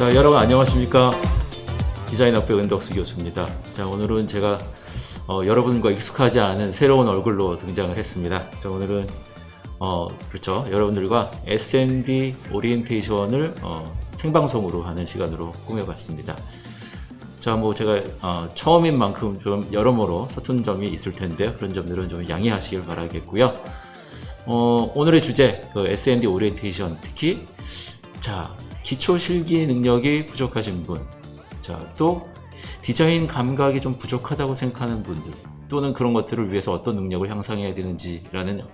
자, 여러분 안녕하십니까? 디자인학부 은덕수 교수입니다. 자, 오늘은 제가 여러분과 익숙하지 않은 새로운 얼굴로 등장을 했습니다. 자, 오늘은 그렇죠. 여러분들과 S&D 오리엔테이션을 생방송으로 하는 시간으로 꾸며봤습니다. 자, 뭐 제가 처음인 만큼 좀 여러모로 서툰 점이 있을 텐데요. 그런 점들은 좀 양해하시길 바라겠고요. 오늘의 주제, 그 S&D 오리엔테이션, 특히 자, 기초 실기 능력이 부족하신 분, 자, 또 디자인 감각이 좀 부족하다고 생각하는 분들, 또는 그런 것들을 위해서 어떤 능력을 향상해야 되는지라는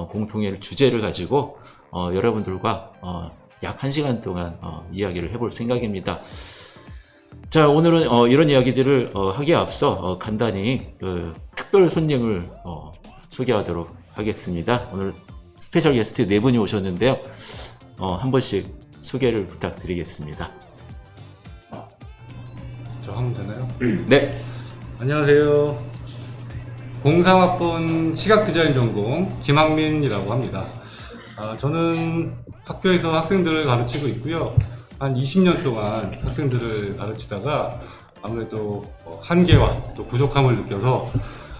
공통의 주제를 가지고 여러분들과 약 1시간 동안 이야기를 해볼 생각입니다. 자, 오늘은 이런 이야기들을 하기에 앞서 간단히 특별 손님을 소개하도록 하겠습니다. 오늘 스페셜 게스트 4분이 오셨는데요. 한 번씩 소개를 부탁드리겠습니다. 저 하면 되나요? 네. 안녕하세요. 03학번 시각디자인 전공 김학민이라고 합니다. 저는 학교에서 학생들을 가르치고 있고요. 한 20년 동안 학생들을 가르치다가 아무래도 한계와 또 부족함을 느껴서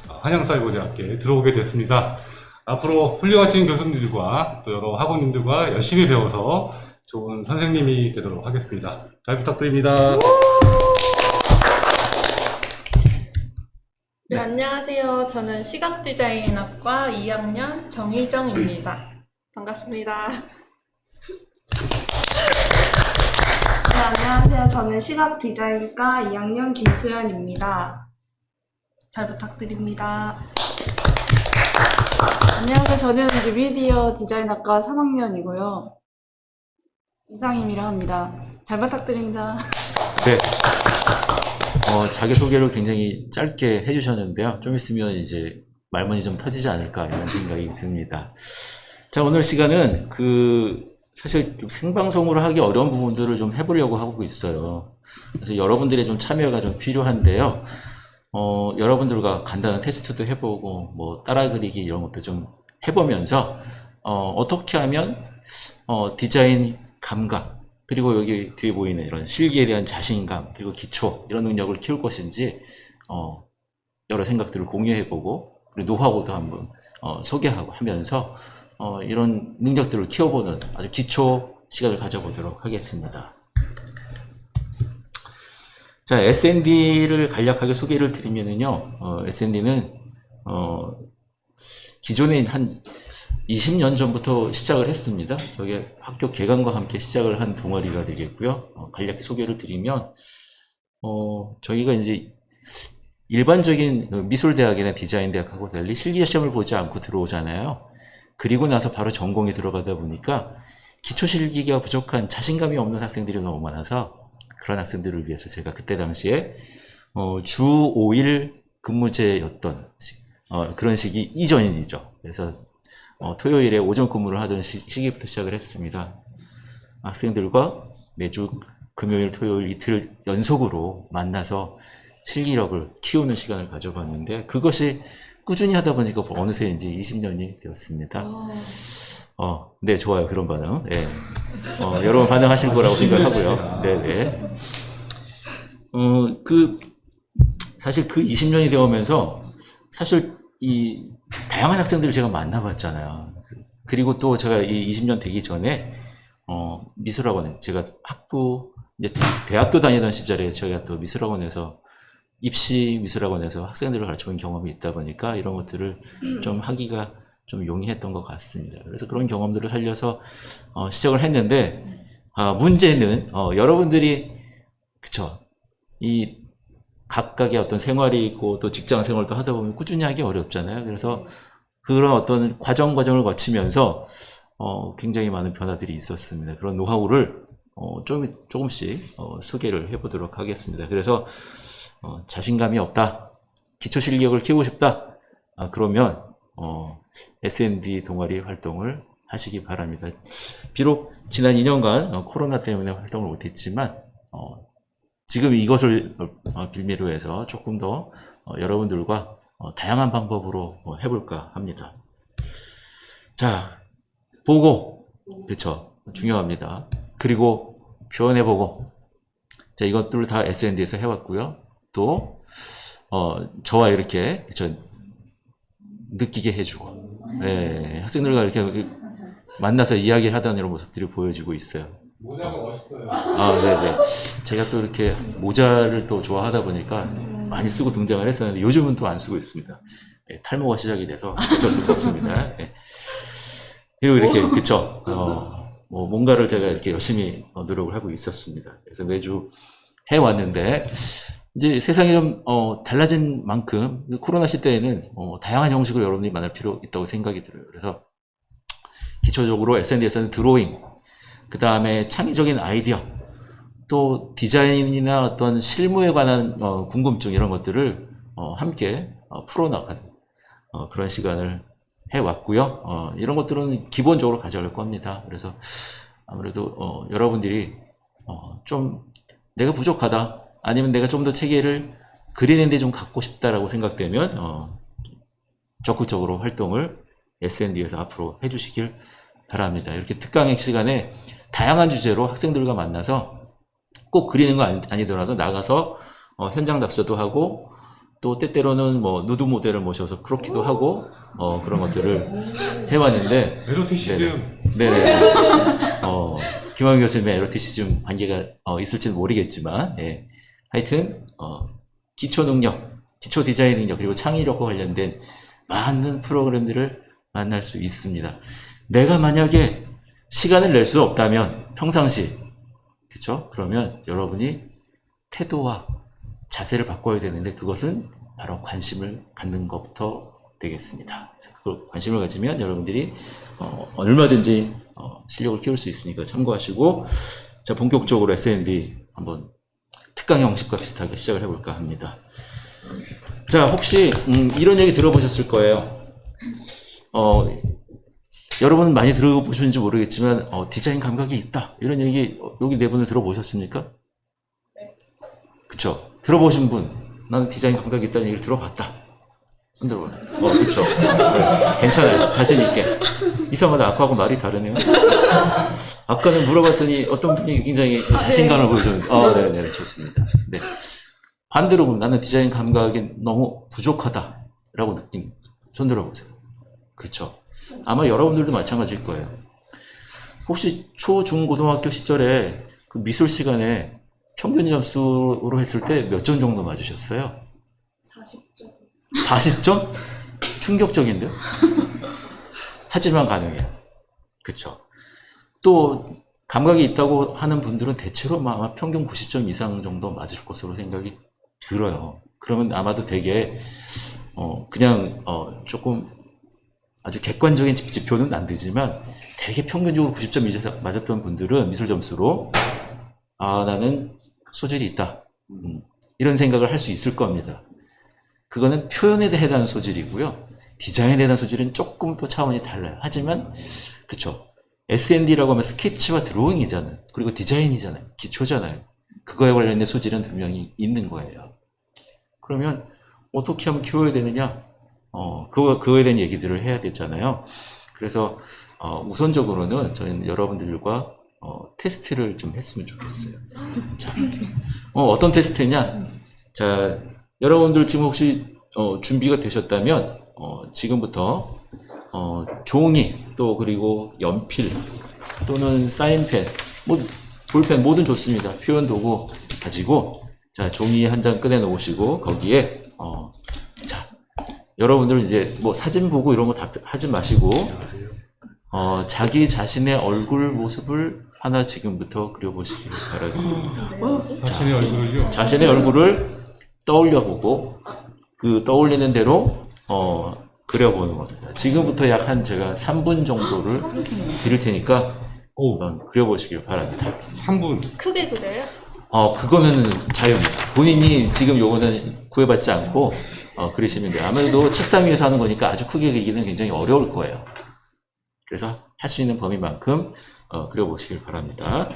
한양사이버대학교에 들어오게 됐습니다. 앞으로 훌륭하신 교수님들과 또 여러 학원님들과 열심히 배워서 좋은 선생님이 되도록 하겠습니다. 잘 부탁드립니다. 네, 안녕하세요. 저는 시각디자인학과 2학년 정희정입니다. 반갑습니다. 네, 안녕하세요. 저는 시각디자인과 2학년 김수연입니다. 잘 부탁드립니다. 안녕하세요. 저는 뉴미디어 디자인학과 3학년이고요. 이상임이라 합니다. 잘 부탁드립니다. 네. 자기소개를 굉장히 짧게 해주셨는데요. 좀 있으면 이제 말문이 좀 터지지 않을까 이런 생각이 듭니다. 자, 오늘 시간은 사실 좀 생방송으로 하기 어려운 부분들을 좀 해보려고 하고 있어요. 그래서 여러분들의 좀 참여가 좀 필요한데요. 여러분들과 간단한 테스트도 해보고, 뭐, 따라 그리기 이런 것도 좀 해보면서, 어떻게 하면, 디자인 감각, 그리고 여기 뒤에 보이는 이런 실기에 대한 자신감, 그리고 기초, 이런 능력을 키울 것인지, 여러 생각들을 공유해보고, 그리고 노하우도 한번, 소개하고 하면서, 이런 능력들을 키워보는 아주 기초 시간을 가져보도록 하겠습니다. 자, S&D를 간략하게 소개를 드리면은요, S&D는, 기존에 한 20년 전부터 시작을 했습니다. 저게 학교 개강과 함께 시작을 한 동아리가 되겠고요. 간략히 소개를 드리면, 저희가 이제 일반적인 미술대학이나 디자인대학하고 달리 실기시험을 보지 않고 들어오잖아요. 그리고 나서 바로 전공에 들어가다 보니까 기초 실기가 부족한 자신감이 없는 학생들이 너무 많아서 그런 학생들을 위해서 제가 그때 당시에 주 5일 근무제였던 그런 시기 이전이죠. 그래서 토요일에 오전 근무를 하던 시기부터 시작을 했습니다. 학생들과 매주 금요일, 토요일 이틀 연속으로 만나서 실기력을 키우는 시간을 가져봤는데 그것이 꾸준히 하다 보니까 어느새 이제 20년이 되었습니다. 네, 좋아요. 그런 반응. 네. 여러분 반응하실 거라고 생각하고요. 네네. 사실 그 20년이 되어오면서 사실 이 다양한 학생들을 제가 만나봤잖아요. 그리고 또 제가 이 20년 되기 전에 미술학원에 제가 이제 대학교 다니던 시절에 제가 또 미술학원에서 입시 미술학원에서 학생들을 가르쳐본 경험이 있다 보니까 이런 것들을 좀 하기가 좀 용이했던 것 같습니다. 그래서 그런 경험들을 살려서 시작을 했는데 문제는 여러분들이 그쵸, 이 각각의 어떤 생활이 있고 또 직장 생활도 하다 보면 꾸준히 하기 어렵잖아요. 그래서 그런 어떤 과정을 거치면서 굉장히 많은 변화들이 있었습니다. 그런 노하우를 조금씩 소개를 해보도록 하겠습니다. 그래서 자신감이 없다, 기초 실력을 키우고 싶다, 그러면 S&D 동아리 활동을 하시기 바랍니다. 비록 지난 2년간 코로나 때문에 활동을 못했지만 지금 이것을 빌미로 해서 조금 더 여러분들과 다양한 방법으로 해볼까 합니다. 자, 보고, 그렇죠, 중요합니다. 그리고 표현해보고, 자, 이것들을 다 S&D에서 해왔고요. 또 저와 이렇게 그쵸, 느끼게 해주고, 네, 학생들과 이렇게 만나서 이야기를 하던 이런 모습들이 보여지고 있어요. 모자가 멋있어요. 아, 네네. 제가 또 이렇게 모자를 또 좋아하다 보니까 많이 쓰고 등장을 했었는데 요즘은 또 안 쓰고 있습니다. 예, 탈모가 시작이 돼서 어쩔 수가 없습니다. 예. 그리고 이렇게, 그쵸. 뭐 뭔가를 제가 이렇게 열심히 노력을 하고 있었습니다. 그래서 매주 해왔는데, 이제 세상이 좀, 달라진 만큼, 코로나 시대에는, 다양한 형식으로 여러분이 만날 필요 있다고 생각이 들어요. 그래서, 기초적으로 S&D에서는 드로잉, 그 다음에 창의적인 아이디어, 또 디자인이나 어떤 실무에 관한 궁금증 이런 것들을 함께 풀어나가는 그런 시간을 해왔고요. 이런 것들은 기본적으로 가져갈 겁니다. 그래서 아무래도 여러분들이 좀 내가 부족하다, 아니면 내가 좀 더 체계를 그리는데 좀 갖고 싶다라고 생각되면 적극적으로 활동을 S&D에서 앞으로 해주시길 바랍니다. 이렇게 특강의 시간에 다양한 주제로 학생들과 만나서 꼭 그리는 거 아니더라도 나가서 현장 답사도 하고, 또 때때로는 뭐 누드 모델을 모셔서 크로키도 하고 그런 것들을 해왔는데, 에로티시즘. 네네. 김학용 교수님의 에로티시즘 관계가 있을지는 모르겠지만, 예. 하여튼 기초 능력, 기초 디자인 능력, 그리고 창의력과 관련된 많은 프로그램들을 만날 수 있습니다. 내가 만약에 시간을 낼 수 없다면 평상시, 그쵸? 그러면 여러분이 태도와 자세를 바꿔야 되는데, 그것은 바로 관심을 갖는 것부터 되겠습니다. 그 관심을 가지면 여러분들이 얼마든지 실력을 키울 수 있으니까 참고하시고, 자, 본격적으로 S&D 한번 특강 형식과 비슷하게 시작을 해볼까 합니다. 자, 혹시 이런 얘기 들어보셨을 거예요. 여러분 많이 들어보셨는지 모르겠지만 디자인 감각이 있다, 이런 얘기 여기 네 분을 들어보셨습니까? 네. 그쵸? 들어보신 분, 나는 디자인 감각이 있다는 얘기를 들어봤다, 손 들어보세요. 그쵸? 네, 괜찮아요. 자신 있게. 이상하다, 아까하고 말이 다르네요. 아까는 물어봤더니 어떤 분이 굉장히 자신감을 보여줬는데, 네네, 좋습니다. 네. 반대로 보면 나는 디자인 감각이 너무 부족하다라고 느낀, 손 들어보세요. 그쵸? 아마 여러분들도 마찬가지일 거예요. 혹시 초, 중, 고등학교 시절에 그 미술 시간에 평균 점수로 했을 때 몇 점 정도 맞으셨어요? 40점. 40점? 충격적인데요? 하지만 가능해요. 그쵸? 또 감각이 있다고 하는 분들은 대체로 아마 평균 90점 이상 정도 맞을 것으로 생각이 들어요. 그러면 아마도 되게 그냥 조금 아주 객관적인 지표는 안 되지만 되게 평균적으로 90점 이상 맞았던 분들은 미술 점수로 나는 소질이 있다, 이런 생각을 할 수 있을 겁니다. 그거는 표현에 대한 소질이고요. 디자인에 대한 소질은 조금 더 차원이 달라요. 하지만 그쵸, S&D라고 하면 스케치와 드로잉이잖아요. 그리고 디자인이잖아요. 기초잖아요. 그거에 관련된 소질은 분명히 있는 거예요. 그러면 어떻게 하면 키워야 되느냐? 그거에 대한 얘기들을 해야 되잖아요. 그래서 우선적으로는 저희는 여러분들과 테스트를 좀 했으면 좋겠어요. 자, 어떤 테스트냐? 자, 여러분들 지금 혹시 준비가 되셨다면 지금부터 종이, 또 그리고 연필 또는 사인펜, 뭐 볼펜 뭐든 좋습니다. 표현 도구 가지고, 자, 종이 한 장 꺼내 놓으시고 거기에 자, 여러분들 이제 뭐 사진 보고 이런 거 다 하지 마시고 자기 자신의 얼굴 모습을 하나 지금부터 그려보시길 바라겠습니다. 자신의 얼굴을요? 자신의 얼굴을 떠올려 보고 그 떠올리는 대로 그려보는 겁니다. 지금부터 약 한 제가 3분 정도를 드릴 테니까 그려보시길 바랍니다. 3분. 크게 그려요? 그거는 자유입니다. 본인이 지금 요거는 구애받지 않고 그리시면 돼요. 아무래도 책상 위에서 하는 거니까 아주 크게 그리기는 굉장히 어려울 거예요. 그래서 할 수 있는 범위만큼 그려보시길 바랍니다.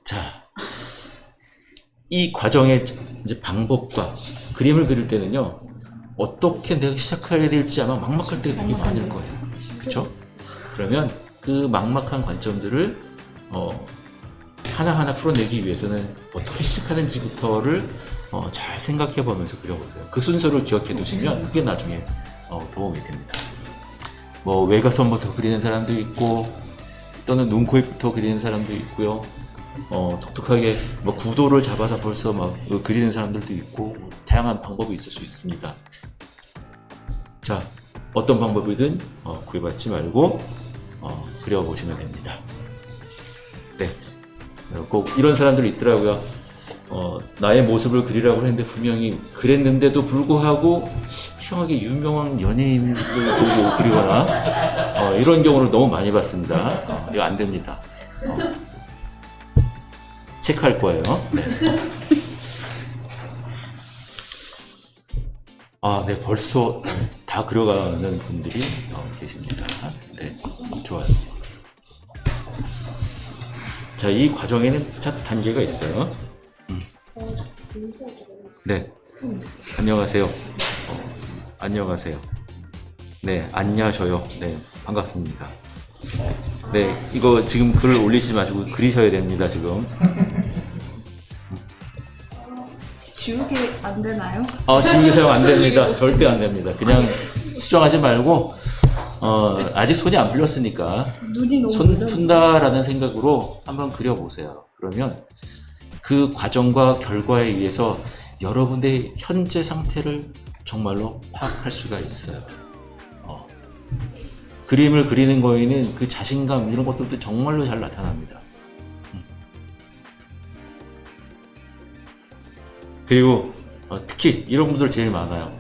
자, 이 과정의 이제 방법과 그림을 그릴 때는요, 어떻게 내가 시작해야 될지 아마 막막할 때가 되게 많을 거예요. 그쵸? 그러면 그 막막한 관점들을 하나하나 풀어내기 위해서는 어떻게 시작하는지부터를 잘 생각해 보면서 그려보세요. 그 순서를 기억해 두시면 그게 나중에 도움이 됩니다. 뭐 외곽선부터 그리는 사람도 있고 또는 눈, 코, 입부터 그리는 사람도 있고요. 독특하게 뭐 구도를 잡아서 벌써 막 그리는 사람들도 있고 다양한 방법이 있을 수 있습니다. 자, 어떤 방법이든 구애받지 말고 그려보시면 됩니다. 네, 꼭 이런 사람들이 있더라고요. 나의 모습을 그리라고 했는데 분명히 그랬는데도 불구하고 이상하게 유명한 연예인을 보고 그리거나 이런 경우를 너무 많이 봤습니다. 이거 안 됩니다. 체크할 거예요. 네. 네, 벌써 다 그려가는 분들이 계십니다. 네, 좋아요. 자, 이 과정에는 단계가 있어요. 네, 안녕하세요. 안녕하세요. 네, 안녕하셔요. 네, 반갑습니다. 네, 이거 지금 글을 올리지 마시고 그리셔야 됩니다, 지금. 지우개 안 되나요? 지우개 사용 안 됩니다. 절대 안 됩니다. 그냥 수정하지 말고, 아직 손이 안 풀렸으니까, 눈이 너무 손 느려. 푼다라는 생각으로 한번 그려보세요. 그러면 그 과정과 결과에 의해서 여러분의 현재 상태를 정말로 파악할 수가 있어요. 그림을 그리는 거에는 그 자신감 이런 것들도 정말로 잘 나타납니다. 그리고 특히 이런 분들 제일 많아요.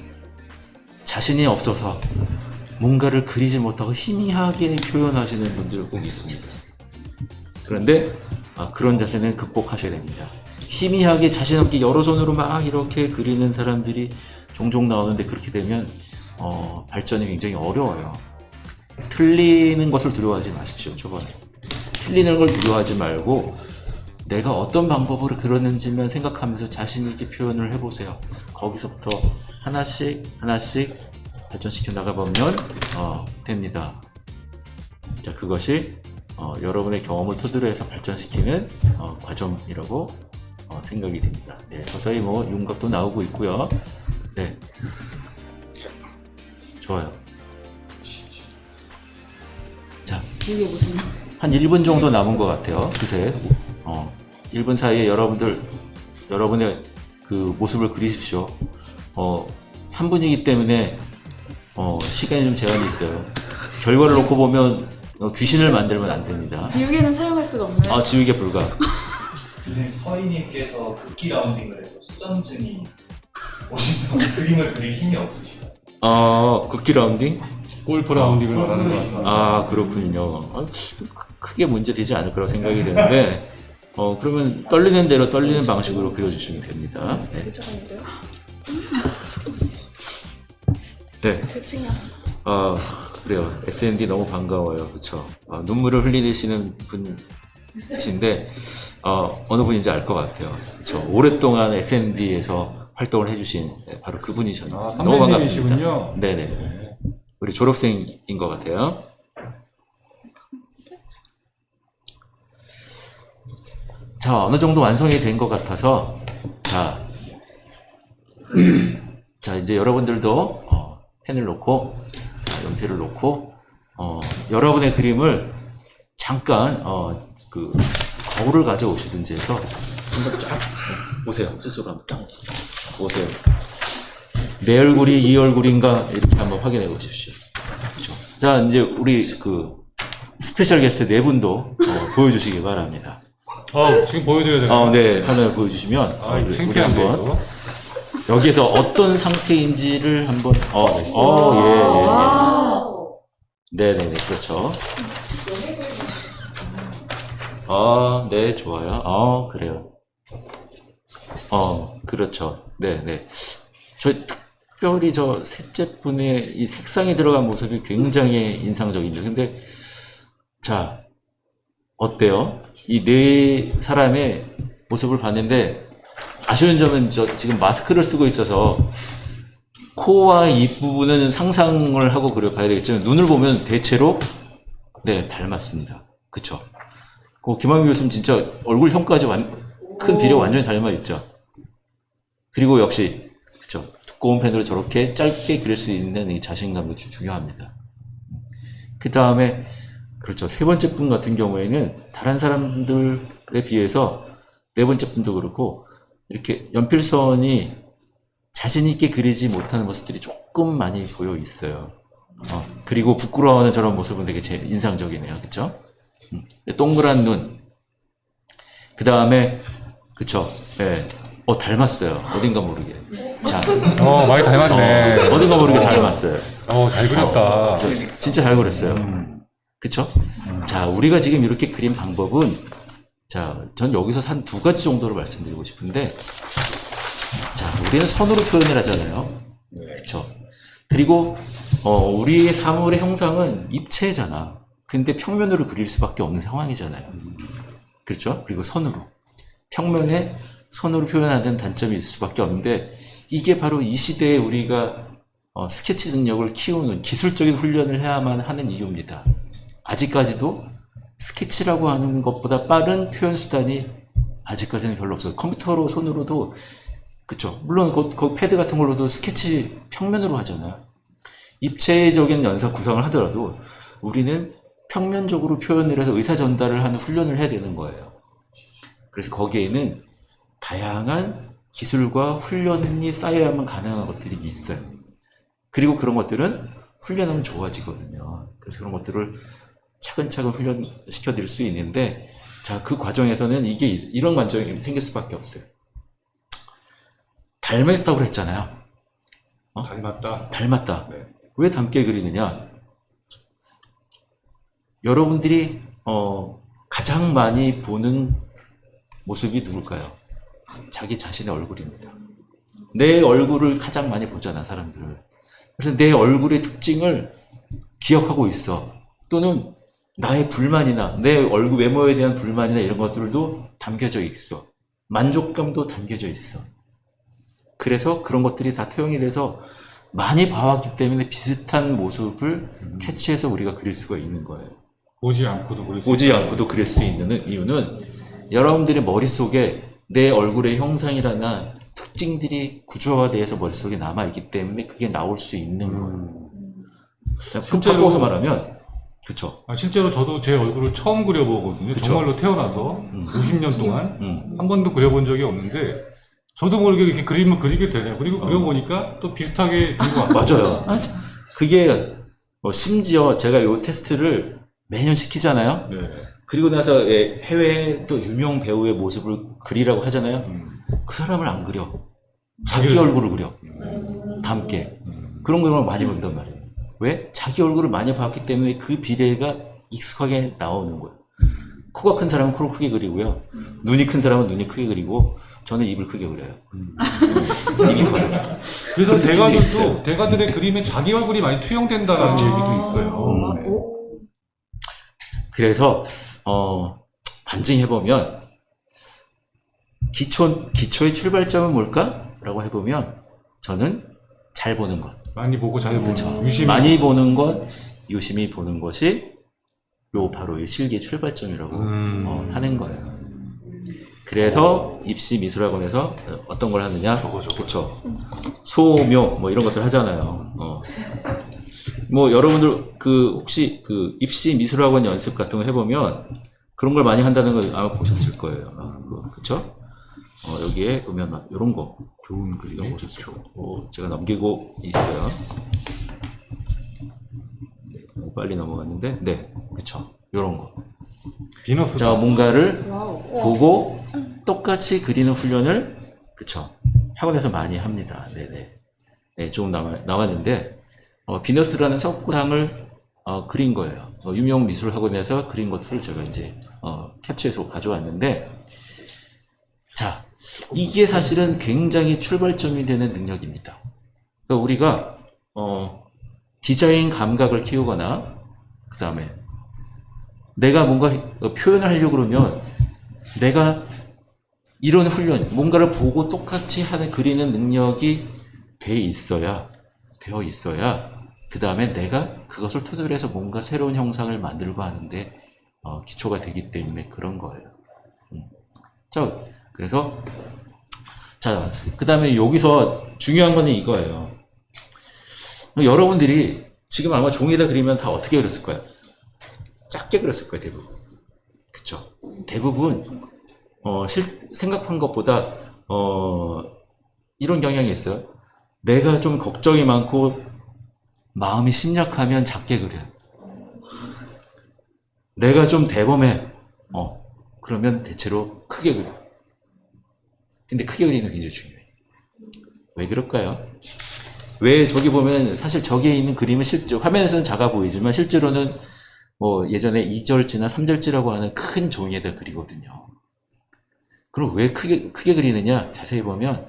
자신이 없어서 뭔가를 그리지 못하고 희미하게 표현하시는 분들 꼭 있습니다. 그런데 그런 자세는 극복하셔야 됩니다. 희미하게 자신 없게 여러 손으로 막 이렇게 그리는 사람들이 종종 나오는데 그렇게 되면 발전이 굉장히 어려워요. 틀리는 것을 두려워하지 마십시오. 초반에 틀리는 걸 두려워하지 말고 내가 어떤 방법으로 그렸는지만 생각하면서 자신 있게 표현을 해보세요. 거기서부터 하나씩 발전시켜 나가보면 됩니다. 자, 그것이 여러분의 경험을 토대로 해서 발전시키는 과정이라고 생각이 됩니다. 네, 서서히 뭐 윤곽도 나오고 있고요. 네, 좋아요. 자, 지우개 무슨 한 1분 정도 남은 것 같아요. 그새 1분 사이에 여러분의 그 모습을 그리십시오. 3분이기 때문에 시간이 좀 제한이 있어요. 결과를 놓고 보면 귀신을 만들면 안 됩니다. 지우개는 사용할 수가 없나요? 지우개 불가. 교수님 서희님께서 극기 라운딩을 해서 수전증이 오신다고 그림을 그릴 힘이 없으시다. 극기 라운딩? 골프 라운딩을 말하는 것 같습니다. 그렇군요. 크게 문제 되지 않을 거라고 생각이 되는데, 그러면 떨리는 대로 떨리는 방식으로 그려주시면 됩니다. 네. 네. 대칭이야. 그래요. SND 너무 반가워요. 그쵸. 눈물을 흘리시는 분이신데, 어느 분인지 알 것 같아요. 그쵸. 오랫동안 SND에서 활동을 해주신 바로 그분이셨네요. 너무 반갑습니다. 선배님이시군요. 네네. 우리 졸업생인 것 같아요. 자, 어느 정도 완성이 된 것 같아서, 자, 이제 여러분들도 펜을 놓고, 연필을 놓고, 여러분의 그림을 잠깐 그 거울을 가져오시든지 해서 한번 쫙 보세요. 스스로 한번 딱 보세요. 내 얼굴이 이 얼굴인가 이렇게 한번 확인해 보십시오. 그렇죠? 자, 이제 우리 그 스페셜 게스트 네 분도 보여주시기 바랍니다. 지금 보여드려야 되나요? 네, 화면을 보여주시면 이거 우리 창피한데, 한번 이거. 여기에서 어떤 상태인지를 한번 네. 네네네, 그렇죠. 네, 좋아요. 그래요. 그렇죠. 네네. 특별히 저 셋째 분의 이 색상이 들어간 모습이 굉장히 인상적입니다. 근데, 자, 어때요? 이 네 사람의 모습을 봤는데, 아쉬운 점은 저 지금 마스크를 쓰고 있어서, 코와 입 부분은 상상을 하고 그려봐야 되겠지만, 눈을 보면 대체로, 네, 닮았습니다. 그쵸? 김학민 교수님 진짜 얼굴형까지 큰 비례 완전히 닮아 있죠. 그리고 역시 그쵸, 두꺼운 펜으로 저렇게 짧게 그릴 수 있는 이 자신감도 중요합니다. 그 다음에 그렇죠. 세 번째 분 같은 경우에는 다른 사람들에 비해서 네 번째 분도 그렇고 이렇게 연필선이 자신 있게 그리지 못하는 모습들이 조금 많이 보여 있어요. 그리고 부끄러워하는 저런 모습은 되게 인상적이네요. 그쵸? 동그란 눈. 그 다음에, 그쵸? 예. 닮았어요. 어딘가 모르게. 자. 많이 닮았네. 어딘가 모르게 닮았어요. 잘 그렸다. 진짜 잘 그렸어요. 그쵸? 자, 우리가 지금 이렇게 그린 방법은, 자, 전 여기서 한 두 가지 정도로 말씀드리고 싶은데, 자, 우리는 선으로 표현을 하잖아요. 그쵸? 그리고, 우리의 사물의 형상은 입체잖아. 근데 평면으로 그릴 수밖에 없는 상황이잖아요. 그렇죠? 그리고 선으로. 평면에 선으로 표현하는 단점이 있을 수밖에 없는데, 이게 바로 이 시대에 우리가 스케치 능력을 키우는 기술적인 훈련을 해야만 하는 이유입니다. 아직까지도 스케치라고 하는 것보다 빠른 표현 수단이 아직까지는 별로 없어요. 컴퓨터로 손으로도, 그쵸? 물론 그 패드 같은 걸로도 스케치 평면으로 하잖아요. 입체적인 연상 구성을 하더라도 우리는 평면적으로 표현을 해서 의사 전달을 하는 훈련을 해야 되는 거예요. 그래서 거기에는 다양한 기술과 훈련이 쌓여야만 가능한 것들이 있어요. 그리고 그런 것들은 훈련하면 좋아지거든요. 그래서 그런 것들을 차근차근 훈련시켜 드릴 수 있는데, 자, 그 과정에서는 이런 관점이 생길 수밖에 없어요. 닮았다고 그랬잖아요. 닮았다. 닮았다. 네. 왜 닮게 그리느냐? 여러분들이 가장 많이 보는 모습이 누굴까요? 자기 자신의 얼굴입니다. 내 얼굴을 가장 많이 보잖아, 사람들을. 그래서 내 얼굴의 특징을 기억하고 있어. 또는 나의 불만이나 내 얼굴 외모에 대한 불만이나 이런 것들도 담겨져 있어. 만족감도 담겨져 있어. 그래서 그런 것들이 다 투영이 돼서 많이 봐왔기 때문에 비슷한 모습을 캐치해서 우리가 그릴 수가 있는 거예요. 보지 않고도 그릴 수 있는 이유는 여러분들의 머릿속에 내 얼굴의 형상이라나 특징들이 구조화돼서 머릿속에 남아있기 때문에 그게 나올 수 있는 거예요. 실제로- 바꿔서 말하면, 그쵸. 실제로 저도 제 얼굴을 처음 그려보거든요. 그쵸. 정말로 태어나서 50년 동안 음. 한 번도 그려본 적이 없는데 저도 모르게 이렇게 그림을 그리게 되네요. 그리고 그려보니까 또 비슷하게 그린 것 같아요. 맞아요. 그게, 심지어 제가 이 테스트를 매년 시키잖아요. 네. 그리고 나서 해외에 또 유명 배우의 모습을 그리라고 하잖아요. 그 사람을 안 그려. 자기 자기를- 얼굴을 그려. 닮게. 그런 걸 많이 본단 말이에요. 왜? 자기 얼굴을 많이 봤기 때문에 그 비례가 익숙하게 나오는 거예요. 코가 큰 사람은 코를 크게 그리고요. 눈이 큰 사람은 눈이 크게 그리고, 저는 입을 크게 그려요. 입이 커서. 그래서 그 특징이 대가들도 있어요. 대가들의 그림에 자기 얼굴이 많이 투영된다는 얘기도 있어요. 그래서 반증해보면 기초의 출발점은 뭘까? 라고 해보면 저는 잘 보는 것, 많이 보고 잘 보고 그렇죠. 유심히 많이 보는 것, 유심히 보는 것이 바로 이 실기의 출발점이라고 하는 거예요. 그래서 입시 미술학원에서 어떤 걸 하느냐? 그렇죠. 소묘 뭐 이런 것들 하잖아요. 뭐 여러분들 혹시 입시 미술학원 연습 같은 거 해보면 그런 걸 많이 한다는 걸 아마 보셨을 거예요. 그렇죠? 여기에 보면 이런 거 좋은 그림 보셨을 거예요. 제가 넘기고 있어요. 네, 빨리 넘어갔는데, 네, 그렇죠. 이런 거. 비너스. 자, 뭔가를 와우. 보고 똑같이 그리는 훈련을, 그쵸, 학원에서 많이 합니다. 네네. 네, 조금 나왔는데, 비너스라는 석고상을 그린 거예요. 유명 미술 학원에서 그린 것들을 제가 이제 캡처해서 가져왔는데, 자, 이게 사실은 굉장히 출발점이 되는 능력입니다. 그러니까 우리가 디자인 감각을 키우거나, 그 다음에 내가 뭔가 표현을 하려고 그러면 내가 이런 훈련, 뭔가를 보고 똑같이 그리는 능력이 되어 있어야 그 다음에 내가 그것을 토대로 해서 뭔가 새로운 형상을 만들고 하는데 기초가 되기 때문에 그런 거예요. 자, 그래서 자, 그 다음에 여기서 중요한 거는 이거예요. 여러분들이 지금 아마 종이에다 그리면 다 어떻게 그렸을 거예요? 작게 그렸을 거예요, 대부분. 그쵸? 대부분 생각한 것보다 이런 경향이 있어요. 내가 좀 걱정이 많고 마음이 심약하면 작게 그려요. 내가 좀 대범해. 그러면 대체로 크게 그려. 근데 크게 그리는 게 굉장히 중요해요. 왜 그럴까요? 왜 저기 보면 사실 저기에 있는 그림은 화면에서는 작아 보이지만 실제로는 뭐 예전에 2절지나 3절지라고 하는 큰 종이에다 그리거든요. 그럼 왜 크게 그리느냐? 자세히 보면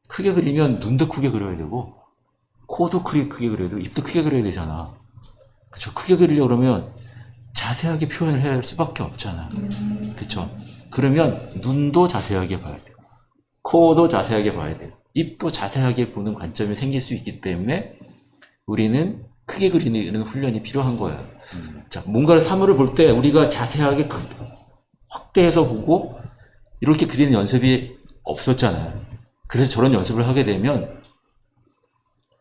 크게 그리면 눈도 크게 그려야 되고 코도 크게 그려야 되고 입도 크게 그려야 되잖아. 그쵸? 크게 그리려고 그러면 자세하게 표현을 해야 할 수밖에 없잖아. 그쵸? 그러면 눈도 자세하게 봐야 돼요. 코도 자세하게 봐야 돼요. 입도 자세하게 보는 관점이 생길 수 있기 때문에 우리는 크게 그리는 훈련이 필요한 거예요. 자, 뭔가를 사물을 볼 때 우리가 자세하게 확대해서 보고 이렇게 그리는 연습이 없었잖아요. 그래서 저런 연습을 하게 되면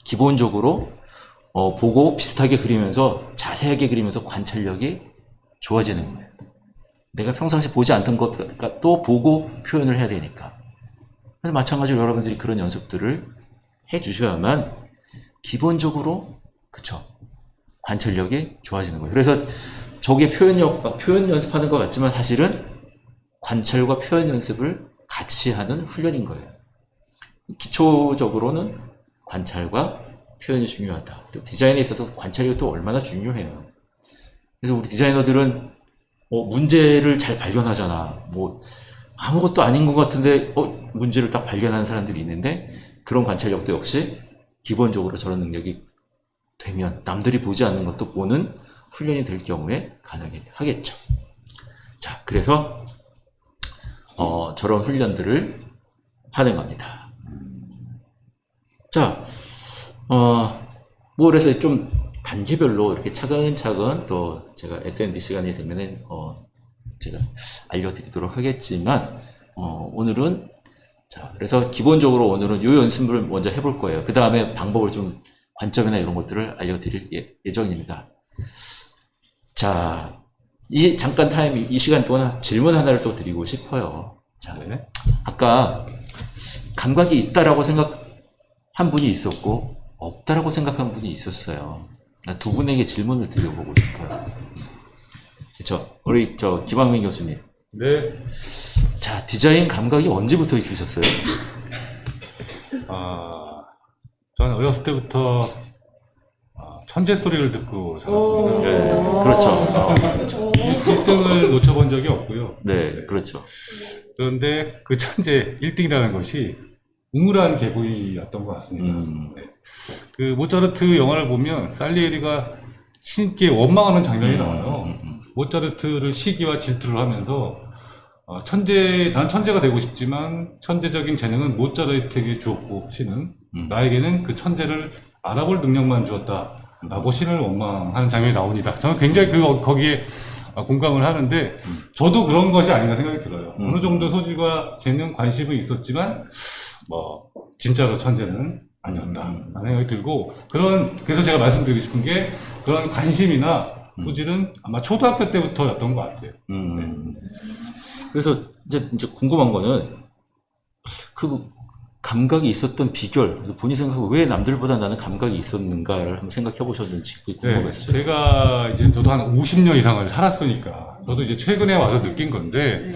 기본적으로 보고 비슷하게 그리면서 자세하게 그리면서 관찰력이 좋아지는 거예요. 내가 평상시 보지 않던 것도 보고 표현을 해야 되니까. 그래서 마찬가지로 여러분들이 그런 연습들을 해 주셔야만 기본적으로 그쵸 관찰력이 좋아지는 거예요. 그래서 저게 표현 연습하는 것 같지만 사실은 관찰과 표현 연습을 같이 하는 훈련인 거예요. 기초적으로는 관찰과 표현이 중요하다. 또 디자인에 있어서 관찰이 또 얼마나 중요해요. 그래서 우리 디자이너들은 문제를 잘 발견하잖아. 뭐 아무것도 아닌 것 같은데 문제를 딱 발견하는 사람들이 있는데 그런 관찰력도 역시 기본적으로 저런 능력이 되면 남들이 보지 않는 것도 보는 훈련이 될 경우에 가능하게 하겠죠. 자, 그래서 저런 훈련들을 하는 겁니다. 자, 뭐 그래서 좀 단계별로 이렇게 차근차근 또 제가 S&D 시간이 되면은 제가 알려드리도록 하겠지만 오늘은 자 그래서 기본적으로 오늘은 요 연습을 먼저 해볼 거예요. 그 다음에 방법을 좀 관점이나 이런 것들을 알려드릴 예정입니다. 자, 잠깐 이 시간 동안 질문 하나를 또 드리고 싶어요. 자, 네. 아까 감각이 있다라고 생각한 분이 있었고 없다라고 생각한 분이 있었어요. 두 분에게 질문을 드려보고 싶어요. 그렇죠? 우리 김학민 교수님. 네. 자, 디자인 감각이 언제부터 있으셨어요? 저는 어렸을 때부터 천재 소리를 듣고 자랐습니다. 네, 그렇죠. 그렇죠. 1등을 놓쳐본 적이 없고요. 네, 그렇죠. 그런데 그 천재 1등이라는 것이 우물한 개구리였던 것 같습니다. 네. 그 모차르트 영화를 보면 살리에리가 신께 원망하는 장면이 나와요. 모차르트를 시기와 질투를 하면서 난 천재가 되고 싶지만 천재적인 재능은 모차르트에게 주었고 신은 나에게는 그 천재를 알아볼 능력만 주었다 라고 신을 원망하는 장면이 나옵니다. 저는 굉장히 거기에 공감을 하는데 저도 그런 것이 아닌가 생각이 들어요. 어느 정도 소질과 재능, 관심은 있었지만 진짜로 천재는 아니었다 라는 생각이 들고 그래서 제가 말씀드리고 싶은 게 그런 관심이나 소질은 아마 초등학교 때부터였던 것 같아요. 네. 그래서 이제 궁금한 거는 그 감각이 있었던 비결, 본인 생각하고 왜 남들보다 나는 감각이 있었는가를 한번 생각해 보셨는지 그게 궁금했어요. 네, 제가 저도 한 50년 이상을 살았으니까 저도 이제 최근에 와서 느낀 건데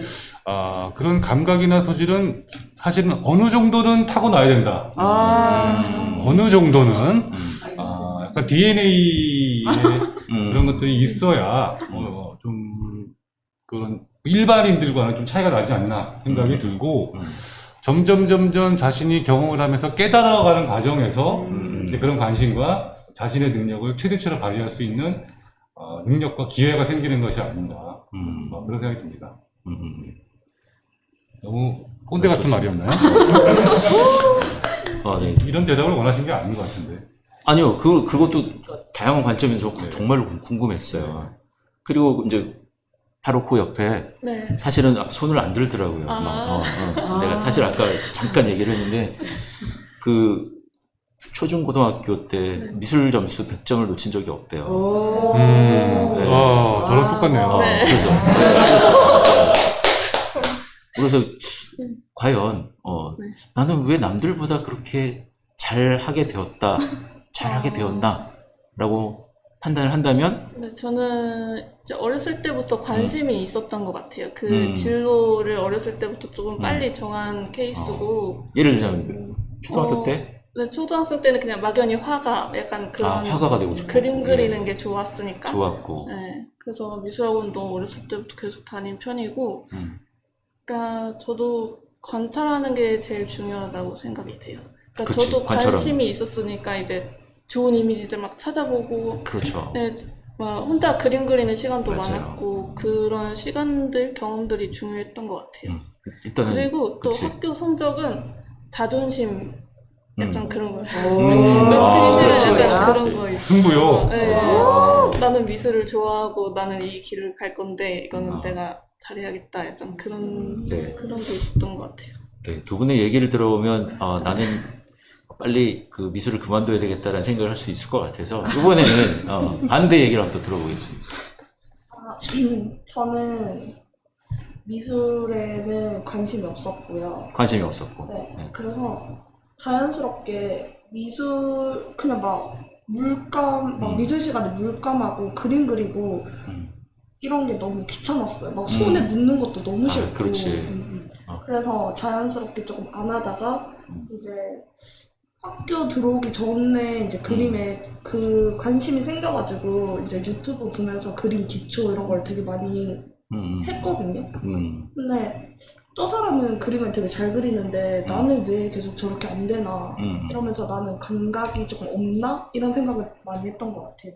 그런 감각이나 소질은 사실은 어느 정도는 타고나야 된다. 어느 정도는 약간 DNA에 그런 것들이 있어야 좀 그런 일반인들과는 좀 차이가 나지 않나 생각이 들고 점점 자신이 경험을 하면서 깨달아가는 과정에서 이제 그런 관심과 자신의 능력을 최대치로 발휘할 수 있는 능력과 기회가 생기는 것이 아닌가 그런 생각이 듭니다. 너무 꼰대 같은 말이었나요? 네. 이런 대답을 원하신 게 아닌 것 같은데. 아니요, 그것도 다양한 관점에서 정말로 궁금했어요. 그리고 이제 바로 그 옆에 네. 사실은 손을 안 들더라고요. 아. 내가 사실 아까 잠깐 얘기를 했는데 그 초중고등학교 때 네. 미술 점수 100점을 놓친 적이 없대요. 오. 네. 저랑 똑같네요. 네. 그래서 그래서 과연 네. 나는 왜 남들보다 그렇게 잘하게 되었다, 잘하게 되었나라고 판단을 한다면 네, 저는 이제 어렸을 때부터 관심이 있었던 것 같아요. 그 음. 진로를 어렸을 때부터 조금 빨리 정한 케이스고. 예를 들자면 초등학교 때 네, 초등학생 때는 그냥 막연히 화가 약간 그런 화가가 되고 싶고 그림 그리는 예, 게 좋았으니까. 좋았고 네, 그래서 미술학원도 어렸을 때부터 계속 다닌 편이고, 음, 그러니까 저도 관찰하는 게 제일 중요하다고 생각이 돼요. 그러니까 그치, 저도 관찰하는 관심이 있었으니까 이제 좋은 이미지들 막 찾아보고, 그렇죠. 네, 막 혼자 그림 그리는 시간도 맞아요. 많았고 그런 시간들, 경험들이 중요했던 것 같아요. 일단은 그리고 또 그치. 학교 성적은 자존심 약간 그런 거예요. 그렇지, 약간 그렇지, 그런 그렇지. 거 있어요. 승부요. 네. 아. 나는 미술을 좋아하고 나는 이 길을 갈 건데 이거는 아. 내가 잘해야겠다. 약간 그런 네. 그런 게 있었던 것 같아요. 네, 두 분의 얘기를 들어보면 나는 빨리 그 미술을 그만둬야 되겠다라는 생각을 할 수 있을 것 같아서 이번에는 반대 얘기를 한번 또 들어보겠습니다. 저는 미술에는 관심이 없었고요. 관심이 없었고. 네. 네. 그래서 자연스럽게 미술 그냥 막 물감 막 미술 시간에 물감하고 그림 그리고 음. 이런 게 너무 귀찮았어요. 막 손에 묻는 것도 너무 아, 싫고. 그렇지. 어. 그래서 자연스럽게 조금 안 하다가 음. 이제 학교 들어오기 전에 이제 그림에 그 관심이 생겨가지고 이제 유튜브 보면서 그림 기초 이런 걸 되게 많이 했거든요. 근데 저 사람은 그림을 되게 잘 그리는데 나는 왜 계속 저렇게 안 되나 이러면서 나는 감각이 조금 없나? 이런 생각을 많이 했던 것 같아요.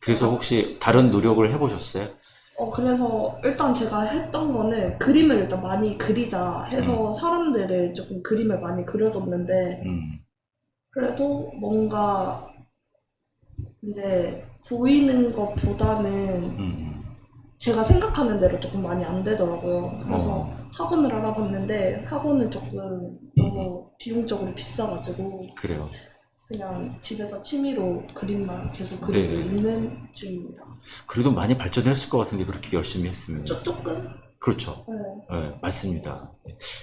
그래서 혹시 다른 노력을 해보셨어요? 그래서 일단 제가 했던 거는 그림을 일단 많이 그리자 해서 사람들을 조금 그림을 많이 그려줬는데 그래도 뭔가 이제 보이는 것보다는 제가 생각하는 대로 조금 많이 안 되더라고요. 그래서 학원을 알아봤는데 학원은 조금 너무 비용적으로 비싸가지고 그래요. 그냥 집에서 취미로 그림만 계속 그리고 네. 있는 중입니다. 그래도 많이 발전했을 것 같은데 그렇게 열심히 했으면. 조금? 그렇죠. 네. 네, 맞습니다.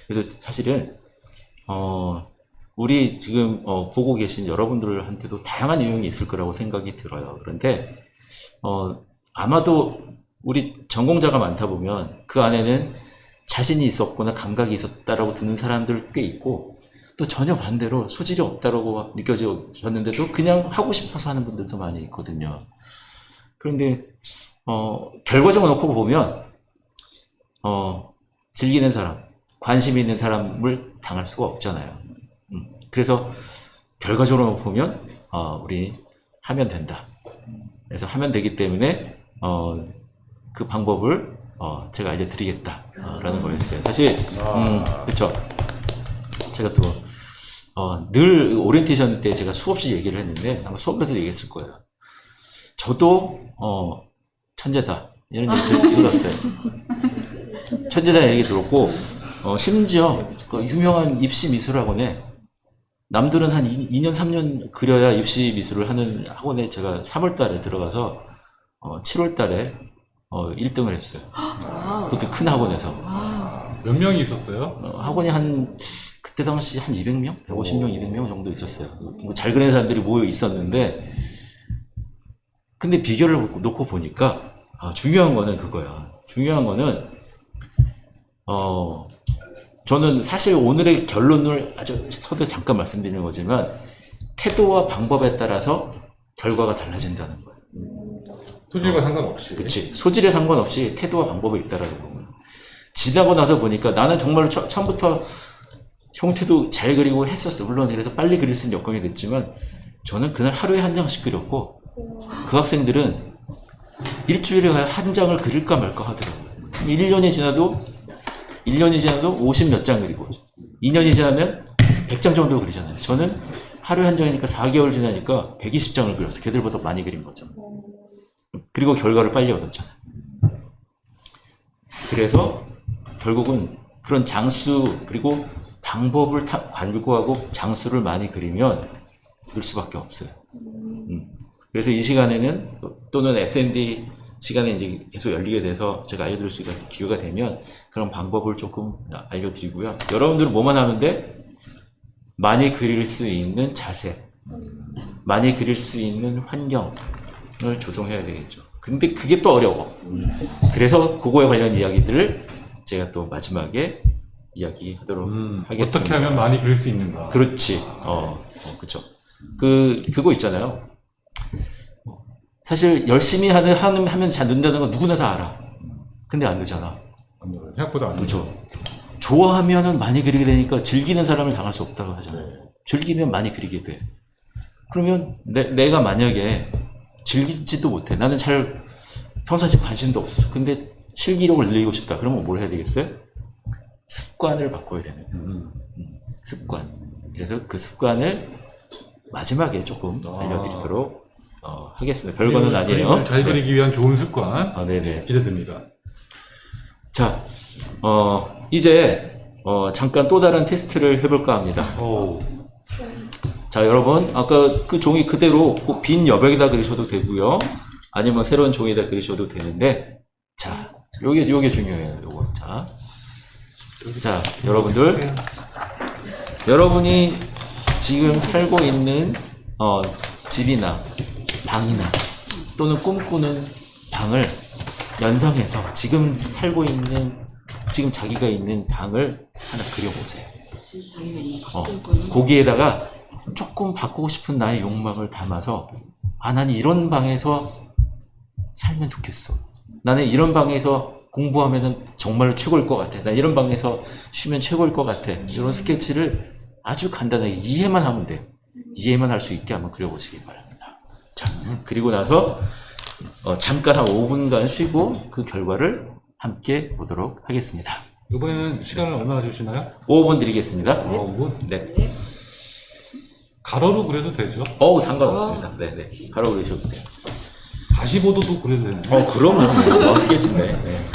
그래서 사실은 우리 지금 보고 계신 여러분들한테도 다양한 유형이 있을 거라고 생각이 들어요. 그런데 아마도 우리 전공자가 많다 보면 그 안에는 자신이 있었거나 감각이 있었다라고 듣는 사람들 꽤 있고 또 전혀 반대로 소질이 없다라고 느껴졌는데도 그냥 하고 싶어서 하는 분들도 많이 있거든요. 그런데 결과적으로 놓고 보면 즐기는 사람, 관심 있는 사람을 당할 수가 없잖아요. 그래서 결과적으로 보면 우리 하면 된다. 그래서 하면 되기 때문에 그 방법을 제가 알려드리겠다라는 거였어요. 사실 그렇죠. 제가 또 늘 오리엔테이션 때 제가 수없이 얘기를 했는데 아마 수업에서 얘기했을 거예요. 저도 천재다 이런 얘기 좀 들었어요. 천재다 얘기 들었고 심지어 그 유명한 입시 미술학원에 남들은 한 2년 3년 그려야 입시 미술을 하는 학원에 제가 3월 달에 들어가서 7월 달에 1등을 했어요. 그것도 큰 학원에서. 몇 명이 있었어요? 학원이 그때 당시 한 200명? 150명, 200명 정도 있었어요. 잘 그리는 사람들이 모여 있었는데, 근데 비결을 놓고 보니까, 중요한 거는 그거야. 중요한 거는, 저는 사실 오늘의 결론을 아주 서두에 잠깐 말씀드리는 거지만, 태도와 방법에 따라서 결과가 달라진다는 거예요. 소질과 상관없이. 그치. 소질에 상관없이 태도와 방법이 있다라는 거예요. 지나고 나서 보니까 나는 정말로 처음부터 형태도 잘 그리고 했었어. 물론 그래서 빨리 그릴 수 있는 여건이 됐지만 저는 그날 하루에 한 장씩 그렸고 그 학생들은 일주일에 한 장을 그릴까 말까 하더라고요. 1년이 지나도 50 몇 장 그리고 2년이 지나면 100장 정도 그리잖아요. 저는 하루에 한 장이니까 4개월 지나니까 120장을 그렸어요. 걔들보다 많이 그린 거죠. 그리고 결과를 빨리 얻었잖아요. 그래서 결국은 그런 장수 그리고 방법을 관고하고 장수를 많이 그리면 늘 수밖에 없어요. 그래서 이 시간에는 또는 S&D 시간에 이제 계속 열리게 돼서 제가 알려드릴 수 있는 기회가 되면 그런 방법을 조금 알려드리고요. 여러분들은 뭐만 하면 돼? 많이 그릴 수 있는 자세, 많이 그릴 수 있는 환경을 조성해야 되겠죠. 근데 그게 또 어려워. 그래서 그거에 관련 이야기들을 제가 또 마지막에 이야기하도록 하겠습니다. 어떻게 하면 많이 그릴 수 있는가? 그렇지. 그쵸. 그거 있잖아요. 사실 열심히 하면 잘 는다는 건 누구나 다 알아. 근데 안 되잖아. 생각보다 안 그렇죠. 좋아하면은 많이 그리게 되니까 즐기는 사람을 당할 수 없다고 하잖아요. 즐기면 많이 그리게 돼. 그러면 내가 만약에 즐기지도 못해. 나는 잘 평상시 관심도 없었어. 근데 실기력을 늘리고 싶다. 그러면 뭘 해야 되겠어요? 습관을 바꿔야 되는 거예요. 습관. 그래서 그 습관을 마지막에 조금 알려드리도록 하겠습니다. 별거는 아니에요. 그림을 잘 그리기 위한 좋은 습관 네네. 기대됩니다. 자, 이제 잠깐 또 다른 테스트를 해볼까 합니다. 자, 여러분, 아까 그 종이 그대로 그 빈 여백에다 그리셔도 되고요. 아니면 새로운 종이에다 그리셔도 되는데, 자, 요게 중요해요. 요거. 자, 여러분들, 여러분이 지금 살고 있는 집이나 방이나 또는 꿈꾸는 방을 연상해서 지금 살고 있는 지금 자기가 있는 방을 하나 그려보세요. 거기에다가 조금 바꾸고 싶은 나의 욕망을 담아서 나는 이런 방에서 살면 좋겠어. 나는 이런 방에서 공부하면은 정말로 최고일 것 같아. 나 이런 방에서 쉬면 최고일 것 같아. 이런 스케치를 아주 간단하게 이해만 하면 돼요. 이해만 할 수 있게 한번 그려보시기 바랍니다. 자, 그리고 나서 잠깐 한 5분간 쉬고 그 결과를 함께 보도록 하겠습니다. 이번에는 시간을 얼마나 주시나요? 5분 드리겠습니다. 5분? 네. 가로로 그려도 되죠? 상관없습니다. 네네. 바로 그러셔도 돼요. 45도도 그려도 되나요? 그럼요. 스케치네. 네.